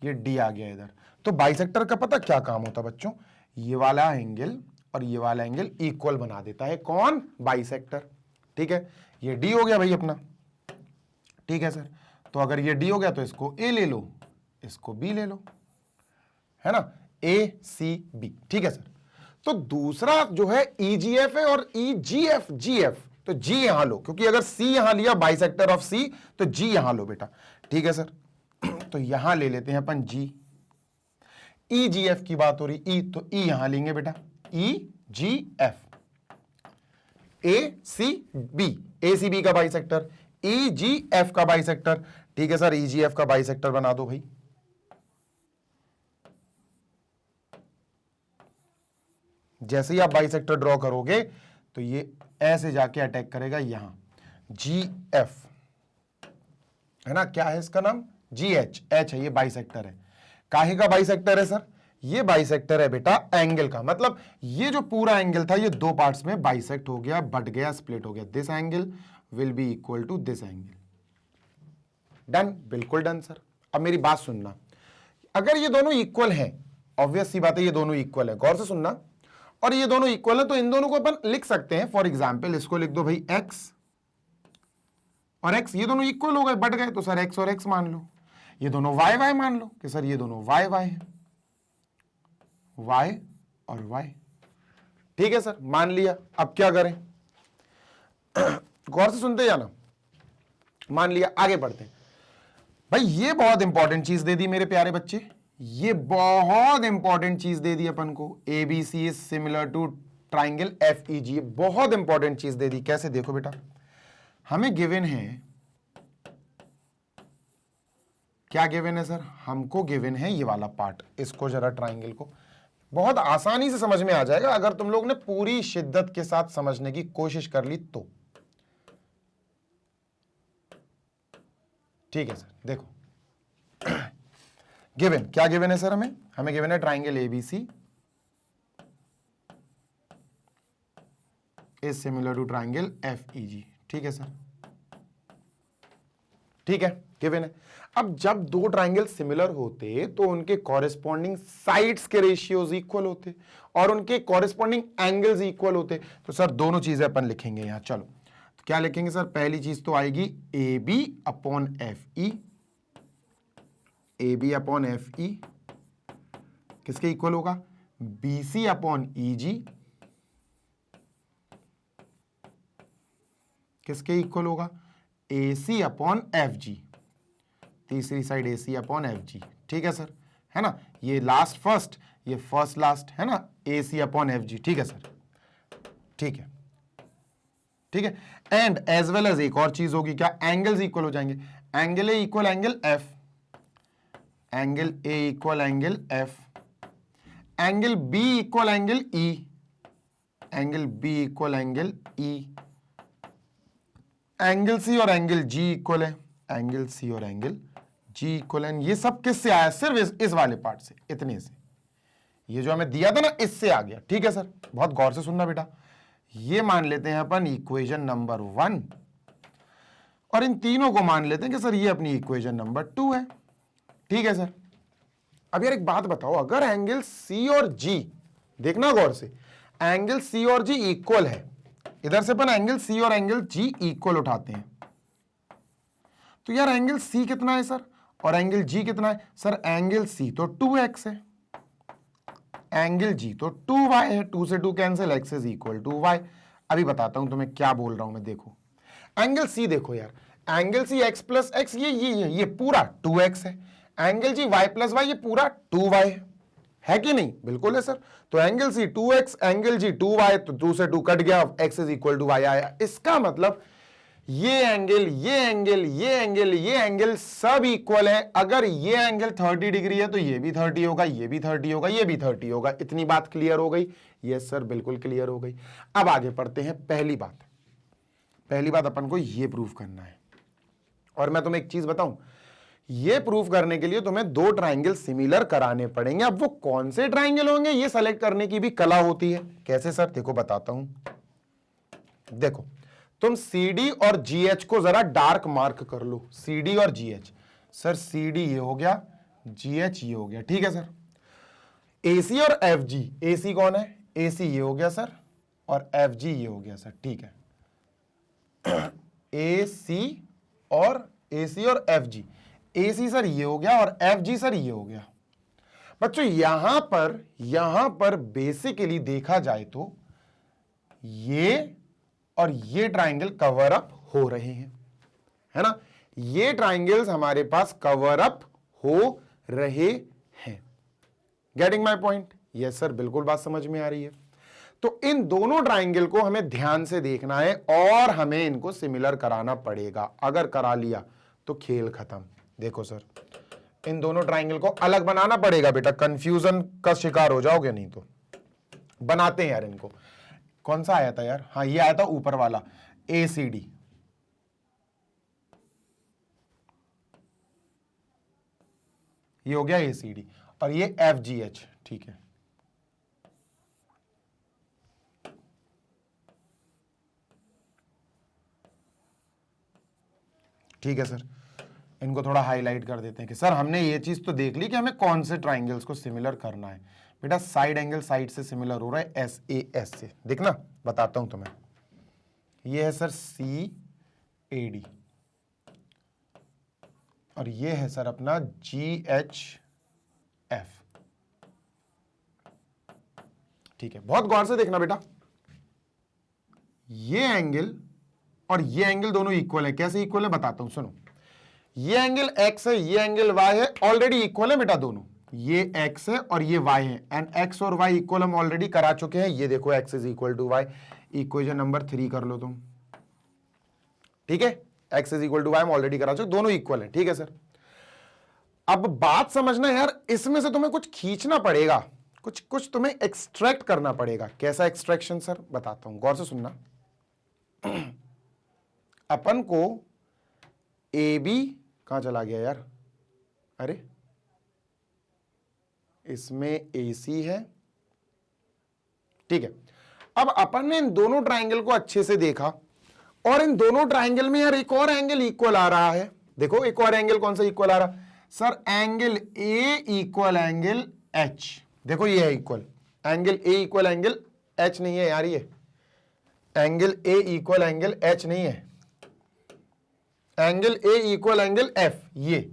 ये D आ गया इधर। तो बाइसेक्टर का पता क्या काम होता है बच्चों, ये वाला एंगल और ये वाला एंगल इक्वल बना देता है, कौन, बाइसेक्टर, ठीक है। ये D हो गया भाई अपना, ठीक है सर। तो अगर ये D हो गया तो इसको A ले लो, इसको B ले लो, है ना, ACB, ठीक है सर। तो दूसरा जो है EGF है और EGF, GF, तो G यहां लो, क्योंकि अगर C यहां लिया बाइसेक्टर ऑफ C, तो G यहां लो बेटा, ठीक है सर। तो यहां ले लेते हैं अपन G। EGF की बात हो रही, E, तो E यहां लेंगे बेटा, EGF। ACB का बाइसेक्टर, EGF का बाइसेक्टर, ठीक है सर। EGF का बाइसेक्टर बना दो भाई, जैसे ही आप बाइसेक्टर ड्रॉ करोगे तो ये ऐसे जाके अटैक करेगा यहां, GF, है ना, क्या है इसका नाम, GH, H है, ये बाइसेक्टर है। काहे का बाइसेक्टर है सर, ये बाइसेक्टर है बेटा एंगल का, मतलब ये जो पूरा एंगल था ये दो पार्ट्स में बाइसेक्ट हो गया, बट गया, स्प्लिट हो गया। This angle will be equal to this angle. Done, बिल्कुल डन सर। अब मेरी बात सुनना, अगर ये दोनों इक्वल हैं, ऑब्वियस सी बात है ये दोनों इक्वल है, गौर से सुनना, और ये दोनों इक्वल है, तो इन दोनों को अपन लिख सकते हैं, फॉर एग्जाम्पल इसको लिख दो भाई x और x, ये दोनों इक्वल हो गए, बढ़ गए, तो सर x और x मान लो। ये दोनों y y मान लो कि सर ये दोनों y y है, y और y, ठीक है सर, मान लिया। अब क्या करें, गौर से सुनते जाना, मान लिया, आगे बढ़ते हैं भाई। ये बहुत इंपॉर्टेंट चीज दे दी मेरे प्यारे बच्चे, ये बहुत इंपॉर्टेंट चीज दे दी अपन को, ABC is similar to triangle FEG, बहुत इंपॉर्टेंट चीज दे दी। कैसे, देखो बेटा, हमें गिवन है, क्या गिवन है सर, हमको गिवन है ये वाला पार्ट। इसको जरा ट्राइंगल को बहुत आसानी से समझ में आ जाएगा अगर तुम लोग ने पूरी शिद्दत के साथ समझने की कोशिश कर ली तो, ठीक है सर। देखो गिवन, क्या गिवन है सर, हमें गिवन है triangle ABC is similar to triangle FEG, ठीक है सर, ठीक है, गिवन है। अब जब दो ट्राइंगल सिमिलर होते तो उनके कॉरेस्पॉन्डिंग साइड्स के रेशियोज इक्वल होते और उनके कॉरेस्पॉन्डिंग एंगल्स इक्वल होते। तो सर दोनों चीजें अपन लिखेंगे यहां, चलो तो क्या लिखेंगे सर, पहली चीज तो आएगी AB upon FE, AB upon FE किसके इक्वल होगा, BC अपॉन EG किसके इक्वल होगा, AC अपॉन FG, तीसरी साइड AC अपॉन FG, ठीक है सर। है ना, ये लास्ट फर्स्ट, ये फर्स्ट लास्ट, है ना, ए सी अपॉन एफ जी। ठीक है सर, ठीक है, ठीक है। एंड एज वेल एज एक और चीज होगी, क्या, एंगल्स इक्वल हो जाएंगे। Angle A equal angle F, angle A equal angle F, angle B equal angle E, angle B equal angle E, angle C और एंगल जी इक्वल है, angle C और एंगल जी इक्वल है। ये सब किससे आया, सिर्फ इस वाले पार्ट से, इतने से, ये जो हमें दिया था ना, इससे आ गया। ठीक है सर, बहुत गौर से सुनना बेटा। ये मान लेते हैं अपन इक्वेशन नंबर 1, और इन तीनों को मान लेते हैं कि सर ये अपनी इक्वेशन नंबर 2 है। ठीक है सर। अब यार एक बात बताओ, अगर एंगल सी और जी, देखना गौर से, एंगल सी और जी इक्वल है, इधर से अपन एंगल सी और एंगल जी इक्वल उठाते हैं, तो यार एंगल सी कितना है सर, और एंगल जी कितना है सर। एंगल सी तो 2x है, एंगल जी तो 2y है, 2 से 2 cancel, x is equal to y। अभी बताता हूं तुम्हें क्या बोल रहा हूं मैं, देखो एंगल सी देखो यार, angle C x plus x, ये पूरा 2x है, angle G y plus y, ये पूरा 2y है कि नहीं, बिल्कुल है सर। तो एंगल सी 2x, एंगल जी 2y, तो 2 से 2 कट गया, x is equal to y आया। इसका मतलब ये एंगल, ये एंगल, ये एंगल, ये एंगल सब इक्वल है। अगर ये एंगल 30 डिग्री है तो ये भी 30 होगा, ये भी 30 होगा, ये भी 30 होगा। इतनी बात क्लियर हो गई? यस सर, बिल्कुल क्लियर हो गई। अब आगे पढ़ते हैं। पहली बात अपन को ये प्रूफ करना है, और मैं तुम्हें एक चीज बताऊं, ये प्रूफ करने के लिए तुम्हें 2 ट्राइंगल सिमिलर कराने पड़ेंगे। अब वो कौन से ट्राइंगल होंगे ये सेलेक्ट करने की भी कला होती है। कैसे सर, देखो बताता हूं। देखो तुम CD और GH को जरा डार्क मार्क कर लो, CD और GH। सर CD ये हो गया, GH ये हो गया। ठीक है सर। AC और FG, AC कौन है, AC ये हो गया सर, और FG ये हो गया सर। ठीक है, AC और FG, AC सर ये हो गया और FG सर ये हो गया। बच्चों यहां पर बेसिकली देखा जाए तो ये और ये ट्राइंगल कवर अप हो रहे हैं, है ना। ये ट्राइंगल्स हमारे पास कवर अप हो रहे हैं। Getting my point? Yes sir, बिल्कुल बात समझ में आ रही है। तो इन दोनों ट्राइंगल को हमें ध्यान से देखना है और हमें इनको सिमिलर कराना पड़ेगा। अगर करा लिया तो खेल खत्म। देखो सर, इन दोनों ट्राइंगल को अलग बनाना पड़ेगा बेटा, कंफ्यूजन का शिकार हो जाओगे नहीं तो। बनाते हैं यार इनको। कौन सा आया था यार, हाँ ये आया था ऊपर वाला, ACD। ये हो गया ACD और ये FGH। ठीक है, ठीक है सर। इनको थोड़ा हाईलाइट कर देते हैं कि सर हमने ये चीज तो देख ली कि हमें कौन से ट्राइंगल्स को सिमिलर करना है। बेटा साइड एंगल साइड से सिमिलर हो रहा है SAS से। देखना बताता हूं तुम्हें। ये है सर CAD और ये है सर अपना GHF। ठीक है, बहुत गौर से देखना बेटा। ये एंगल और ये एंगल दोनों इक्वल है। कैसे इक्वल है बताता हूं, सुनो। ये एंगल x है, ये एंगल y है, ऑलरेडी इक्वल है बेटा दोनों। ये x है और ये y है, एंड x और y इक्वल हम ऑलरेडी करा चुके हैं। ये देखो x is equal to y, equation number 3 कर लो तुम। ठीक है, x is equal to y हम ऑलरेडी करा चुके, दोनों इक्वल है। ठीक है सर। अब बात समझना यार, इसमें से तुम्हें कुछ खींचना पड़ेगा, कुछ तुम्हें एक्सट्रैक्ट करना पड़ेगा। कैसा एक्सट्रैक्शन सर, बताता हूं, गौर से सुनना। अपन को AB कहां चला गया यार, अरे इसमें AC है। ठीक है, अब अपन ने इन दोनों ट्राइंगल को अच्छे से देखा और इन दोनों ट्राइंगल में यार एक और एंगल इक्वल आ रहा है। देखो एक और एंगल कौन सा इक्वल आ रहा sir, angle A equal angle H। देखो ये है equal, angle A equal angle H नहीं है यार, ये angle A equal angle H नहीं है, angle A equal angle F। ये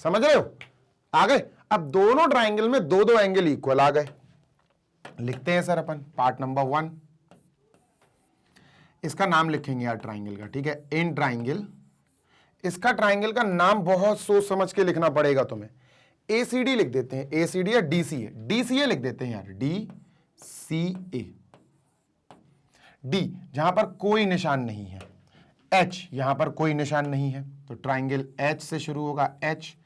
समझ रहे हो, आ गए। अब दोनों ट्राइंगल में दो दो एंगल इक्वल आ गए। लिखते हैं सर अपन पार्ट नंबर 1, इसका नाम लिखेंगे यार ट्राइंगल का। ठीक है, इन ट्राइंगल इसका ट्राइंगल का नाम बहुत सोच समझ के लिखना पड़ेगा तुम्हें। एसीडी लिख देते हैं, एसीडी या डीसीए, डीसीए लिख देते हैं यार, डीसीए। डी जहां पर कोई निशान नहीं है, एच यहां पर कोई निशान नहीं है, तो ट्राइंगल एच से शुरू होगा, एच।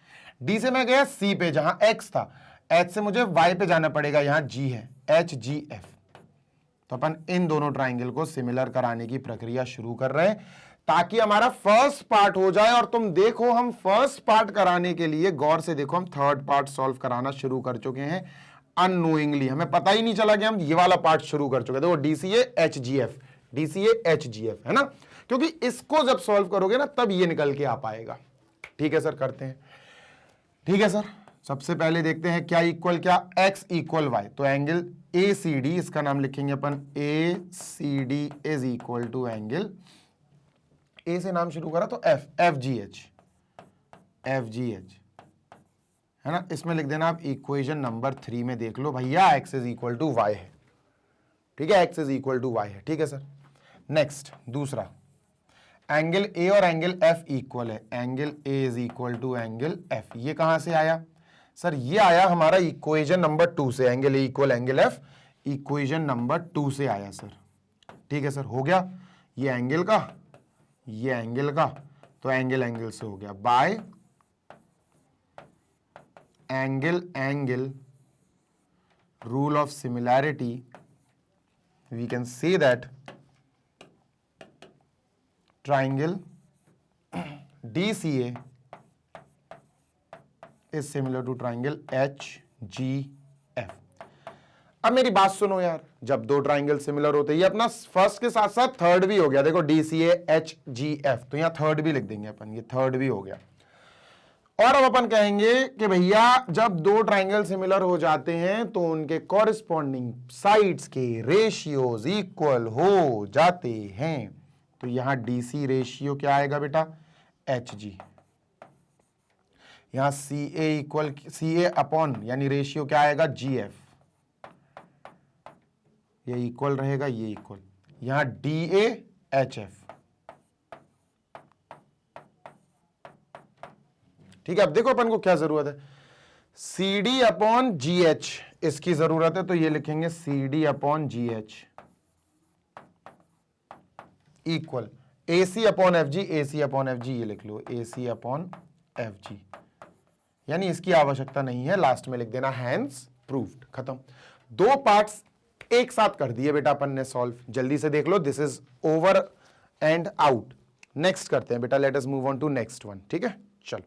डी से मैं गया सी पे जहां एक्स था, एच से मुझे वाई पे जाना पड़ेगा, यहां जी है, एच जी एफ। तो अपन इन दोनों ट्राइंगल को सिमिलर कराने की प्रक्रिया शुरू कर रहे हैं ताकि हमारा फर्स्ट पार्ट हो जाए। और तुम देखो हम फर्स्ट पार्ट कराने के लिए गौर से देखो, हम थर्ड पार्ट सॉल्व कराना शुरू कर चुके हैं अननोइंगली, हमें पता ही नहीं चला कि हम ये वाला पार्ट शुरू कर चुके हैं। देखो DCA H G F, DCA H G F, है ना, क्योंकि इसको जब सॉल्व करोगे ना तब ये निकल के आ पाएगा। ठीक है सर, करते हैं। ठीक है सर, सबसे पहले देखते हैं क्या इक्वल क्या, x इक्वल वाई, तो एंगल ए सी डी, इसका नाम लिखेंगे अपन A C D is equal to angle, A से नाम शुरू करा तो F, F G H, F G H, है ना। इसमें लिख देना आप इक्वेशन नंबर 3 में देख लो भैया, x is equal to y है। ठीक है, x is equal to y है। ठीक है सर, नेक्स्ट दूसरा, एंगल ए और एंगल एफ इक्वल है, angle A is equal to angle F. ये कहां से आया सर, ये आया हमारा इक्वेशन नंबर 2 से, angle A equal angle F equation number 2 से आया सर। ठीक है सर, हो गया ये एंगल का, ये एंगल का, तो एंगल एंगल से हो गया, by angle angle rule of similarity we can say that triangle DCA is similar to triangle HGF। अब मेरी बात सुनो यार, जब दो ट्राइंगल सिमिलर होते हैं, ये अपना फर्स्ट के साथ साथ थर्ड भी हो गया, देखो DCA HGF, तो यहां थर्ड भी लिख देंगे अपन, ये थर्ड भी हो गया। और अब अपन कहेंगे कि भैया जब दो ट्राइंगल सिमिलर हो जाते हैं तो उनके कॉरेस्पॉन्डिंग साइड्स के रेशियोज इक्वल हो जाते हैं, तो यहां डीसी रेशियो क्या आएगा बेटा, एच जी। यहां सी A equal, C A upon यानी रेशियो क्या आएगा, जी एफ, ये इक्वल रहेगा, ये इक्वल, यहां डी ए एच एफ। ठीक है, अब देखो अपन को क्या जरूरत है, C D upon G H इसकी जरूरत है, तो ये लिखेंगे C D upon G H equal A C upon F G, A C upon F G, ये लिख लो ए सी अपॉन एफ जी, यानी इसकी आवश्यकता नहीं है, लास्ट में लिख देना हैंस प्रूव्ड, खत्म। दो पार्ट्स एक साथ कर दिए बेटा अपन ने सॉल्व, जल्दी से देख लो, this is over and out. Next करते हैं बेटा, let us move on to next one. ठीक है, चलो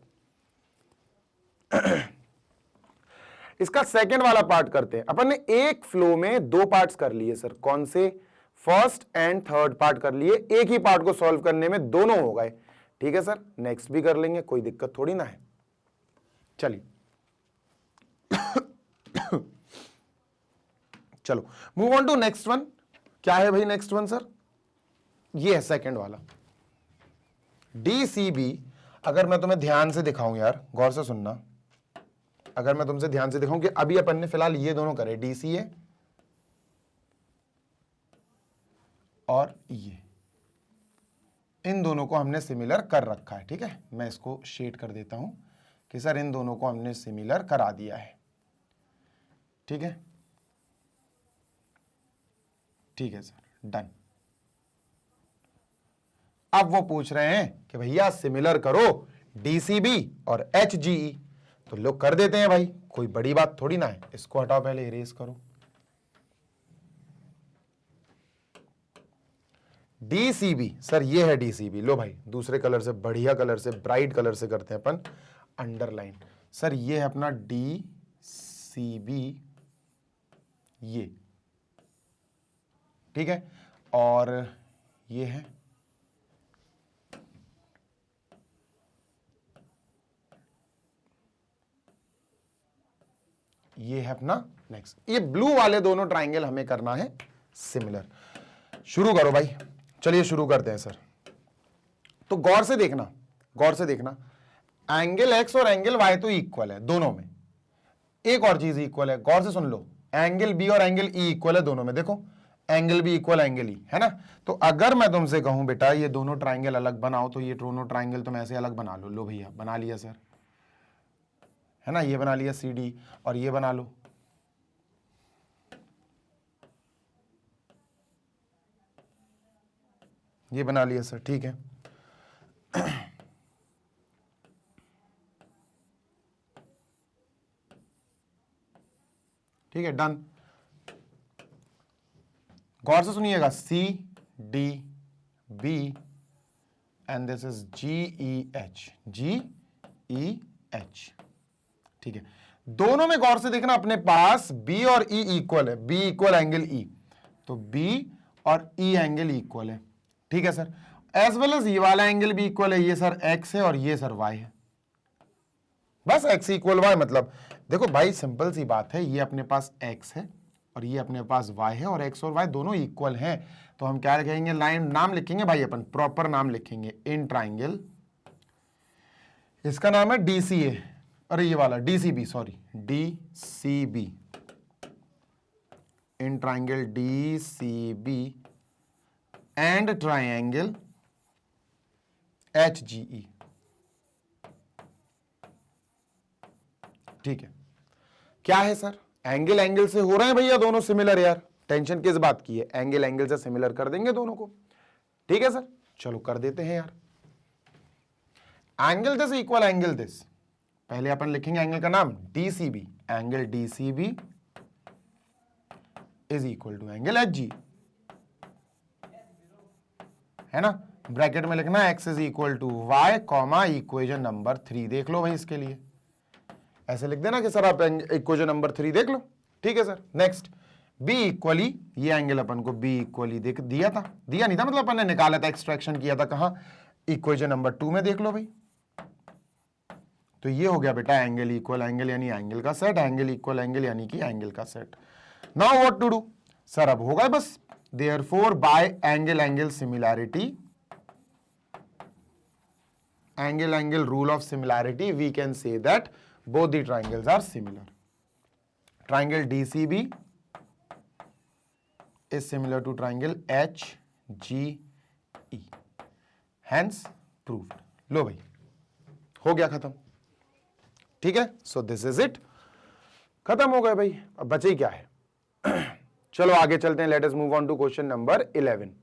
इसका सेकंड वाला पार्ट करते हैं। अपन ने एक फ्लो में दो पार्ट्स कर लिए सर, कौन से, फर्स्ट एंड थर्ड पार्ट कर लिए, एक ही पार्ट को सॉल्व करने में दोनों हो गए। ठीक है सर, नेक्स्ट भी कर लेंगे, कोई दिक्कत थोड़ी ना है। चलिए चलो move on to next one. क्या है भाई नेक्स्ट वन सर, ये है सेकंड वाला, डीसीबी। अगर मैं तुम्हें ध्यान से दिखाऊं यार, गौर से सुनना, अगर मैं तुमसे ध्यान से दिखाऊं कि अभी अपन ने फिलहाल ये दोनों करे, डीसीए और ये, इन दोनों को हमने सिमिलर कर रखा है। ठीक है, मैं इसको शेड कर देता हूं कि सर इन दोनों को हमने सिमिलर करा दिया है। ठीक है, ठीक है सर, डन। अब वो पूछ रहे हैं कि भैया सिमिलर करो डीसीबी और एचजीई, तो लोग कर देते हैं भाई, कोई बड़ी बात थोड़ी ना है। इसको हटाओ, पहले इरेज करो। डीसीबी सर ये है डीसीबी, लो भाई दूसरे कलर से, बढ़िया कलर से, ब्राइट कलर से करते हैं अपन, अंडरलाइन। सर ये है अपना डीसीबी, ये ठीक है, और ये है अपना नेक्स्ट। ये ब्लू वाले दोनों ट्राइंगल हमें करना है सिमिलर। शुरू करो भाई, चलिए शुरू करते हैं सर। तो गौर से देखना, गौर से देखना, एंगल एक्स और एंगल वाई तो इक्वल है दोनों में। एक और चीज इक्वल है, गौर से सुन लो, एंगल बी और एंगल ई इक्वल है दोनों में। देखो एंगल भी इक्वल एंगल ही है ना। तो अगर मैं तुमसे कहूं बेटा ये दोनों ट्राइंगल अलग बनाओ, तो ये दोनों ट्राइंगल तुम ऐसे अलग बना लो। लो भैया बना लिया सर, है ना, ये बना लिया CD, और ये बना लो, ये बना लिया सर, ठीक है। ठीक है, डन। गौर से सुनिएगा, CDB and this is GEH, GEH, ठीक है। दोनों में गौर से देखना, अपने पास B और E इक्वल है, B इक्वल एंगल E, तो B और E एंगल इक्वल है, ठीक है सर। एज वेल एज ये वाला एंगल भी इक्वल है, ये सर X है और ये सर Y है, बस X इक्वल Y, मतलब देखो भाई सिंपल सी बात है, ये अपने पास X है और ये अपने पास Y है, और X और Y दोनों इक्वल हैं, तो हम क्या कहेंगे, लाइन नाम लिखेंगे भाई, अपन प्रॉपर नाम लिखेंगे इन ट्राइंगल, इसका नाम है DCA, अरे ये वाला DCB, sorry DCB, in triangle DCB and triangle HGE, ठीक है। क्या है सर, एंगल एंगल से हो रहे हैं भैया दोनों सिमिलर, यार टेंशन किस बात की है, एंगल एंगल से सिमिलर कर देंगे दोनों को, ठीक है सर, चलो कर देते हैं यार। Angle this equal angle this, पहले अपन लिखेंगे एंगल का नाम DCB, angle DCB is equal to angle HG, है ना। ब्रैकेट में लिखना x is equal to y comma equation number 3, देख लो भाई, इसके लिए ऐसे लिख देना कि सर आप इक्वेशन नंबर 3 देख लो, ठीक है सर। नेक्स्ट B इक्वली, ये एंगल अपन को B इक्वली देख दिया था, दिया नहीं था मतलब अपन ने निकाला था, एक्सट्रैक्शन किया था, कहां, इक्वेशन नंबर 2 में, देख लो भाई। तो ये हो गया बेटा एंगल इक्वल एंगल यानी एंगल का सेट, एंगल इक्वल एंगल यानी कि एंगल का set. Now what to do sir, अब होगा बस, therefore by angle angle similarity, angle angle rule of similarity, we can say that both the triangles are similar. Triangle DCB is similar to triangle HGE, hence proved. लो भाई हो गया खत्म, ठीक है। So this is it, खत्म हो गया भाई, अब बचे ही क्या है। चलो आगे चलते हैं, let us move on to question number 11।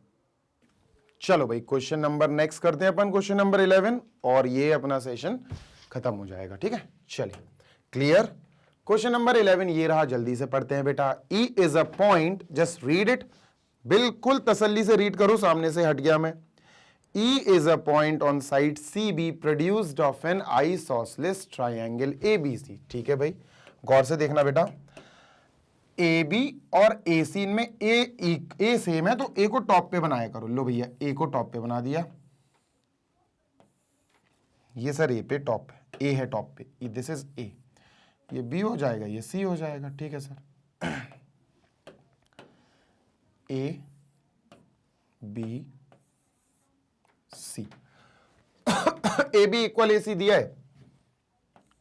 चलो भाई क्वेश्चन नंबर नेक्स्ट करते हैं अपन, क्वेश्चन नंबर 11, और ये अपना सेशन खत्म हो जाएगा, ठीक है। चलिए क्लियर, क्वेश्चन नंबर 11 ये रहा, जल्दी से पढ़ते हैं बेटा। E is a point, just read it, बिल्कुल तसल्ली से रीड करो, सामने से हट गया मैं। E is a point on side CB produced of N isosceles triangle ABC, ठीक है भाई, गौर से देखना बेटा, AB और AC इनमें A सेम है, तो A को टॉप पे बनाया करो। लो भैया A को टॉप पे बना दिया, ये सर A पे टॉप है, A है टॉप पे, दिस इज A, ये B हो जाएगा, ये C हो जाएगा, ठीक है sir. A B C AB equal AC दिया है,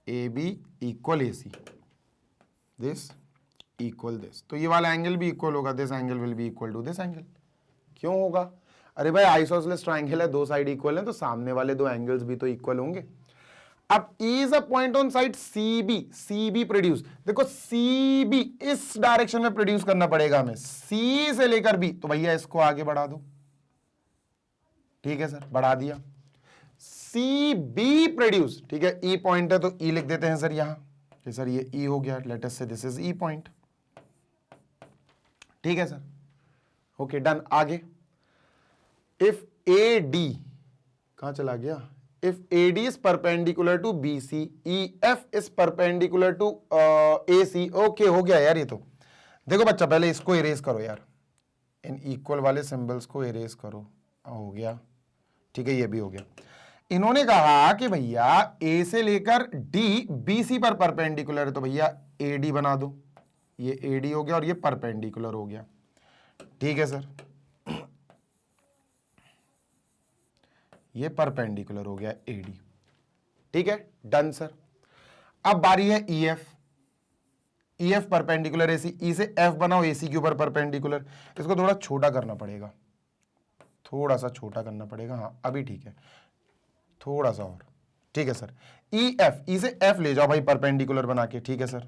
AB equal AC, this equal this, तो ये वाला एंगल भी इक्वल होगा, this angle will be equal to this angle. क्यों होगा, अरे भाई आइसोसेलेस ट्राइंगल है, दो साइड इक्वल है, तो सामने वाले दो एंगल्स भी तो इक्वल होंगे। अब E is a point on side CB produce, देखो CB इस डायरेक्शन में प्रोड्यूस करना पड़ेगा हमें, C से लेकर B, तो भैया इसको आगे बढ़ा दो, ठीक है सर, बढ़ा दिया। CB प्रोड्यूस, ठीक है, E पॉइंट है तो E लिख देते हैं सर यहां, कि सर ये E हो गया, लेट अस से दिस इज E पॉइंट, ठीक है सर, ओके डन। आगे इफ AD, कहां चला गया, if AD is perpendicular to BC, EF is perpendicular to AC, okay हो गया यार। ये तो देखो बच्चा, पहले इसको इरेज करो यार, इन इक्वल वाले सिंबल्स को इरेज करो, हो गया, ठीक है, ये भी हो गया। इन्होंने कहा कि भैया A से लेकर D BC पर परपेंडिकुलर है, तो भैया AD बना दो, ये AD हो गया और ये परपेंडिकुलर हो गया, ठीक है सर, ये परपेंडिकुलर हो गया AD, ठीक है, डन सर। अब बारी है EF, E F perpendicular AC, E से एफ बनाओ एसी के ऊपर परपेंडिकुलर। इसको थोड़ा छोटा करना पड़ेगा, थोड़ा सा छोटा करना पड़ेगा। हाँ अभी ठीक है, थोड़ा सा और। ठीक है सर, ई एफ, ई से एफ ले जाओ भाई परपेंडिकुलर बना के। ठीक है सर,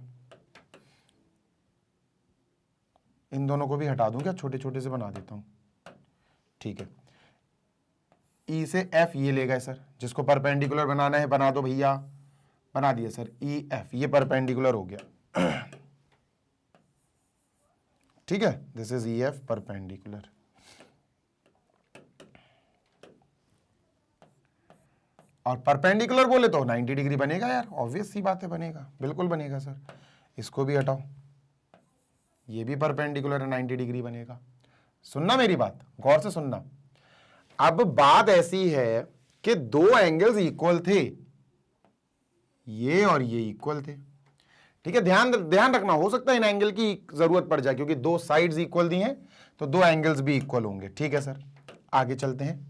इन दोनों को भी हटा दूं क्या, छोटे छोटे से बना देता हूं। ठीक है, ई से एफ ये ले गए सर, जिसको परपेंडिकुलर बनाना है बना दो भैया। बना दिया सर, ई एफ ये परपेंडिकुलर हो गया। ठीक है, this is E F perpendicular. और परपेंडिकुलर बोले तो 90 डिग्री बनेगा यार, ऑब्वियस सी बात है, बनेगा, बिल्कुल बनेगा सर। इसको भी हटाओ, ये भी परपेंडिकुलर है, 90 डिग्री बनेगा। सुनना मेरी बात, गौर से सुनना। अब बात ऐसी है कि दो एंगल्स इक्वल थे, ये और ये इक्वल थे। ठीक है, ध्यान रखना, हो सकता है इन एंगल की जरूरत पड़ जाए, क्योंकि दो साइड्स इक्वल दी हैं तो दो एंगल्स भी इक्वल होंगे। ठीक है सर, आगे चलते हैं।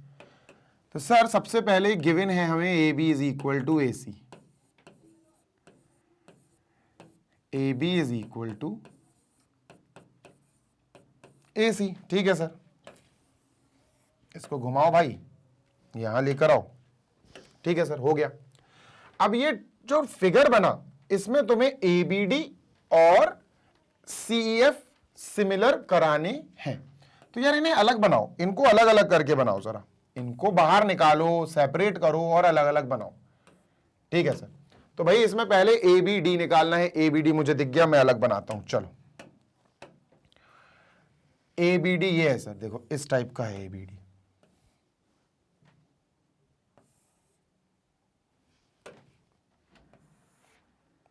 तो सर सबसे पहले गिवन है हमें A B is equal to A C, A B is equal to A C. ठीक है सर, इसको घुमाओ भाई, यहां लेकर आओ। ठीक है सर, हो गया। अब ये जो फिगर बना, इसमें तुम्हें ए बी डी और सी एफ सिमिलर कराने हैं। तो यार इन्हें अलग बनाओ, इनको अलग अलग करके बनाओ जरा, इनको बाहर निकालो, सेपरेट करो और अलग अलग बनाओ। ठीक है सर, तो भाई इसमें पहले ए बी डी निकालना है। ए बी डी मुझे दिख गया, मैं अलग बनाता हूं। चलो, ए बी डी ये है सर, देखो इस टाइप का है A B D.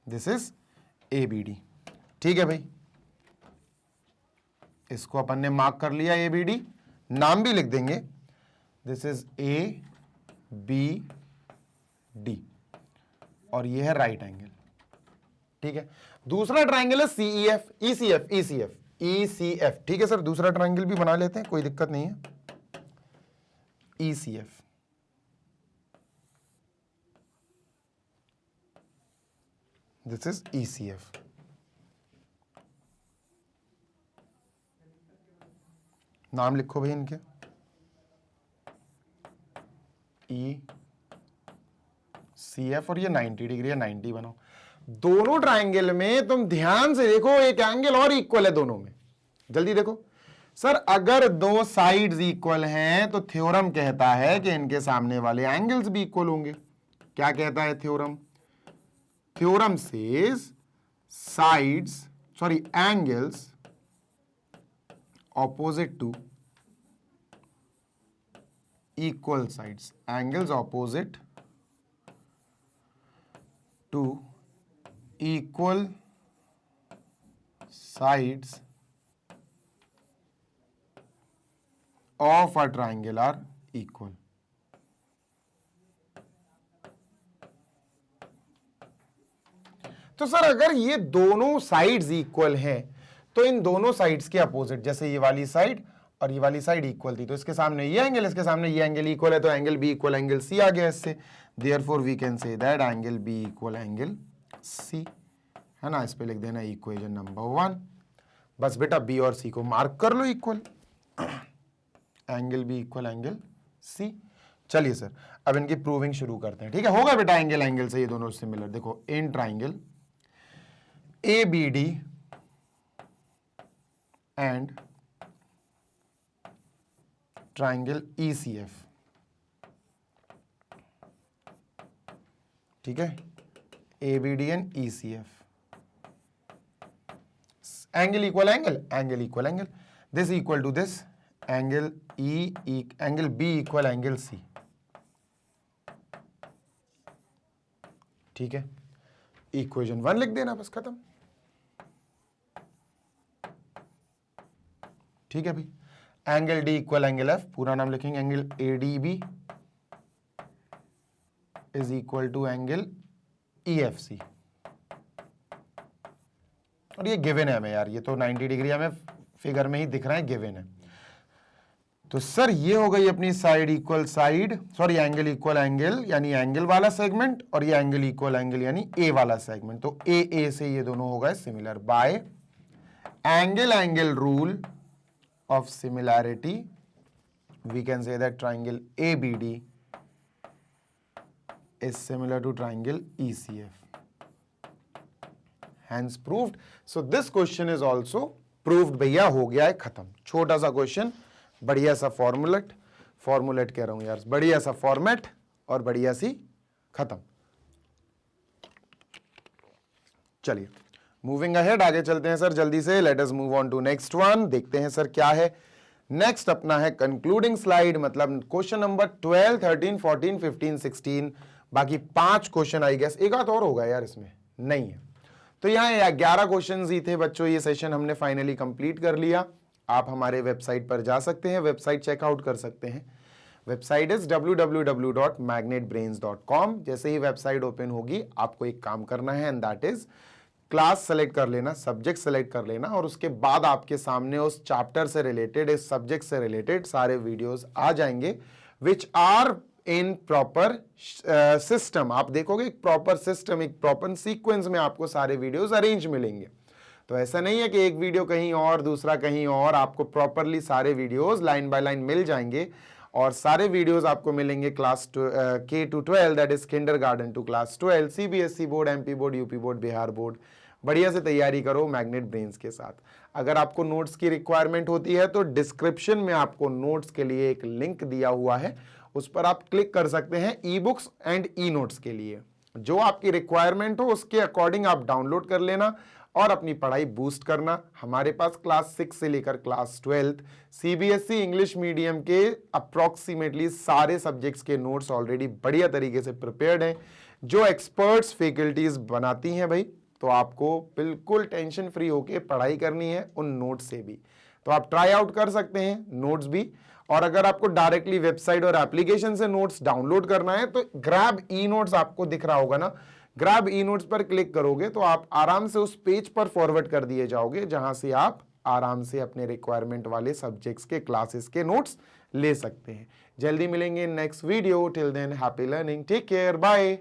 This is A B D. ठीक है भाई, इसको अपन ने मार्क कर लिया ए बी डी, नाम भी लिख देंगे, this is A B D, और ये है राइट एंगल। ठीक है, दूसरा ट्राइंगल है सी ई एफ, ई सी एफ, ई सी एफ, ई सी एफ। ठीक है सर, दूसरा ट्राइंगल भी बना लेते हैं, कोई दिक्कत नहीं है। E C F, this is E C F. नाम लिखो भाई इनके, ई सी एफ, और ये 90 डिग्री है, 90 बनाओ। दोनों ट्राइंगल में तुम ध्यान से देखो, एक एंगल और इक्वल है दोनों में। जल्दी देखो सर, अगर दो साइड्स इक्वल हैं तो थ्योरम कहता है कि इनके सामने वाले एंगल्स भी इक्वल होंगे। क्या कहता है theorem? Theorem says angles opposite to equal sides, angles opposite to equal sides of a triangle are equal. तो सर अगर ये दोनों साइड्स इक्वल हैं तो इन दोनों साइड्स के अपोजिट, जैसे ये वाली साइड और ये वाली साइड इक्वल थी, तो इसके सामने ये एंगल, इसके सामने ये एंगल इक्वल है, तो angle B equal angle C आ गया इससे। Therefore we can say that angle B equal angle C, है ना। इस पे लिख देना इक्वेशन नंबर 1। बस बेटा बी और सी को मार्क कर लो equal, angle B equal angle C. चलिए सर, अब इनकी प्रूविंग शुरू करते हैं। ठीक है, होगा बेटा एंगल एंगल से ये दोनों सिमिलर। देखो, in triangle A B D and triangle ECF, ठीक है, ABD and ECF, angle equal angle, angle equal angle, this equal to this, angle angle B equal angle C। ठीक है, इक्वेशन 1 लिख देना, बस खत्म। ठीक है भाई, angle D equal angle F, पूरा नाम लिखेंगे, angle ADB is equal to angle EFC। और ये गिवन है हमें यार, ये तो 90 डिग्री हमें फिगर में ही दिख रहा है, गिवन है। तो सर ये हो गई अपनी side equal side, sorry angle equal angle यानी एंगल वाला सेगमेंट, और ये एंगल इक्वल एंगल यानी ए वाला सेगमेंट। तो ए से ये दोनों हो गए similar by angle angle rule of similarity. We can say that triangle ABD is similar to triangle ECF. Hence proved. So this question is also proved। भैया हो गया है खत्म। छोटा सा क्वेश्चन, बढ़िया सा फॉर्मूलेट कह रहा हूं यार, बढ़िया सा फॉर्मेट और बढ़िया सी खत्म। चलिए मूविंग अहेड, आगे चलते हैं सर जल्दी से। Let us move on to next one. देखते हैं सर क्या है नेक्स्ट। अपना है कंक्लूडिंग स्लाइड, मतलब क्वेश्चन नंबर 12, 13, 14, 15, 16। बाकी 5 क्वेश्चन आई गेस, एक आध और होगा यार इसमें, नहीं है। तो यहाँ 11 क्वेश्चन ही थे बच्चों। ये सेशन हमने फाइनली कंप्लीट कर लिया। आप हमारे वेबसाइट पर जा सकते हैं, वेबसाइट चेकआउट कर सकते हैं। Website is www.magnetbrains.com। जैसे ही वेबसाइट ओपन होगी आपको एक काम करना है, and that is class select कर लेना, सब्जेक्ट सेलेक्ट कर लेना, और उसके बाद आपके सामने उस चैप्टर से रिलेटेड, इस सब्जेक्ट से रिलेटेड सारे वीडियोस आ जाएंगे which are in proper system. आप देखोगे एक प्रॉपर सिस्टम, एक प्रॉपर सीक्वेंस में आपको सारे वीडियोस अरेंज मिलेंगे। तो ऐसा नहीं है कि एक वीडियो कहीं और दूसरा कहीं और, आपको प्रॉपरली सारे वीडियोस लाइन बाय लाइन मिल जाएंगे। और सारे वीडियोस आपको मिलेंगे class K to 12, that is kindergarten to class 12, CBSE board, MP board, UP board, Bihar board. बढ़िया से तैयारी करो मैग्नेट ब्रेन्स के साथ। अगर आपको नोट्स की रिक्वायरमेंट होती है तो डिस्क्रिप्शन में आपको नोट्स के लिए एक लिंक दिया हुआ है, उस पर आप क्लिक कर सकते हैं e books and e notes के लिए। जो आपकी रिक्वायरमेंट हो उसके अकॉर्डिंग आप डाउनलोड कर लेना और अपनी पढ़ाई बूस्ट करना। हमारे पास क्लास 6 से लेकर क्लास 12 CBSE इंग्लिश मीडियम के अप्रॉक्सीमेटली सारे सब्जेक्ट्स के नोट्स ऑलरेडी बढ़िया तरीके से प्रिपेयर्ड हैं, जो एक्सपर्ट्स फैकल्टीज बनाती हैं भाई। तो आपको बिल्कुल टेंशन फ्री होके पढ़ाई करनी है उन नोट्स से भी। तो आप ट्राई आउट कर सकते हैं नोट्स भी। और अगर आपको डायरेक्टली वेबसाइट और एप्लीकेशन से नोट्स डाउनलोड करना है तो ग्रैब ई नोट्स आपको दिख रहा होगा ना, ग्रैब ई नोट्स पर क्लिक करोगे तो आप आराम से उस पेज पर फॉरवर्ड कर दिए जाओगे, जहां से आप आराम से अपने रिक्वायरमेंट वाले सब्जेक्ट्स के क्लासेस के नोट्स ले सकते हैं। जल्दी मिलेंगे next video. Till then happy learning, take care, bye.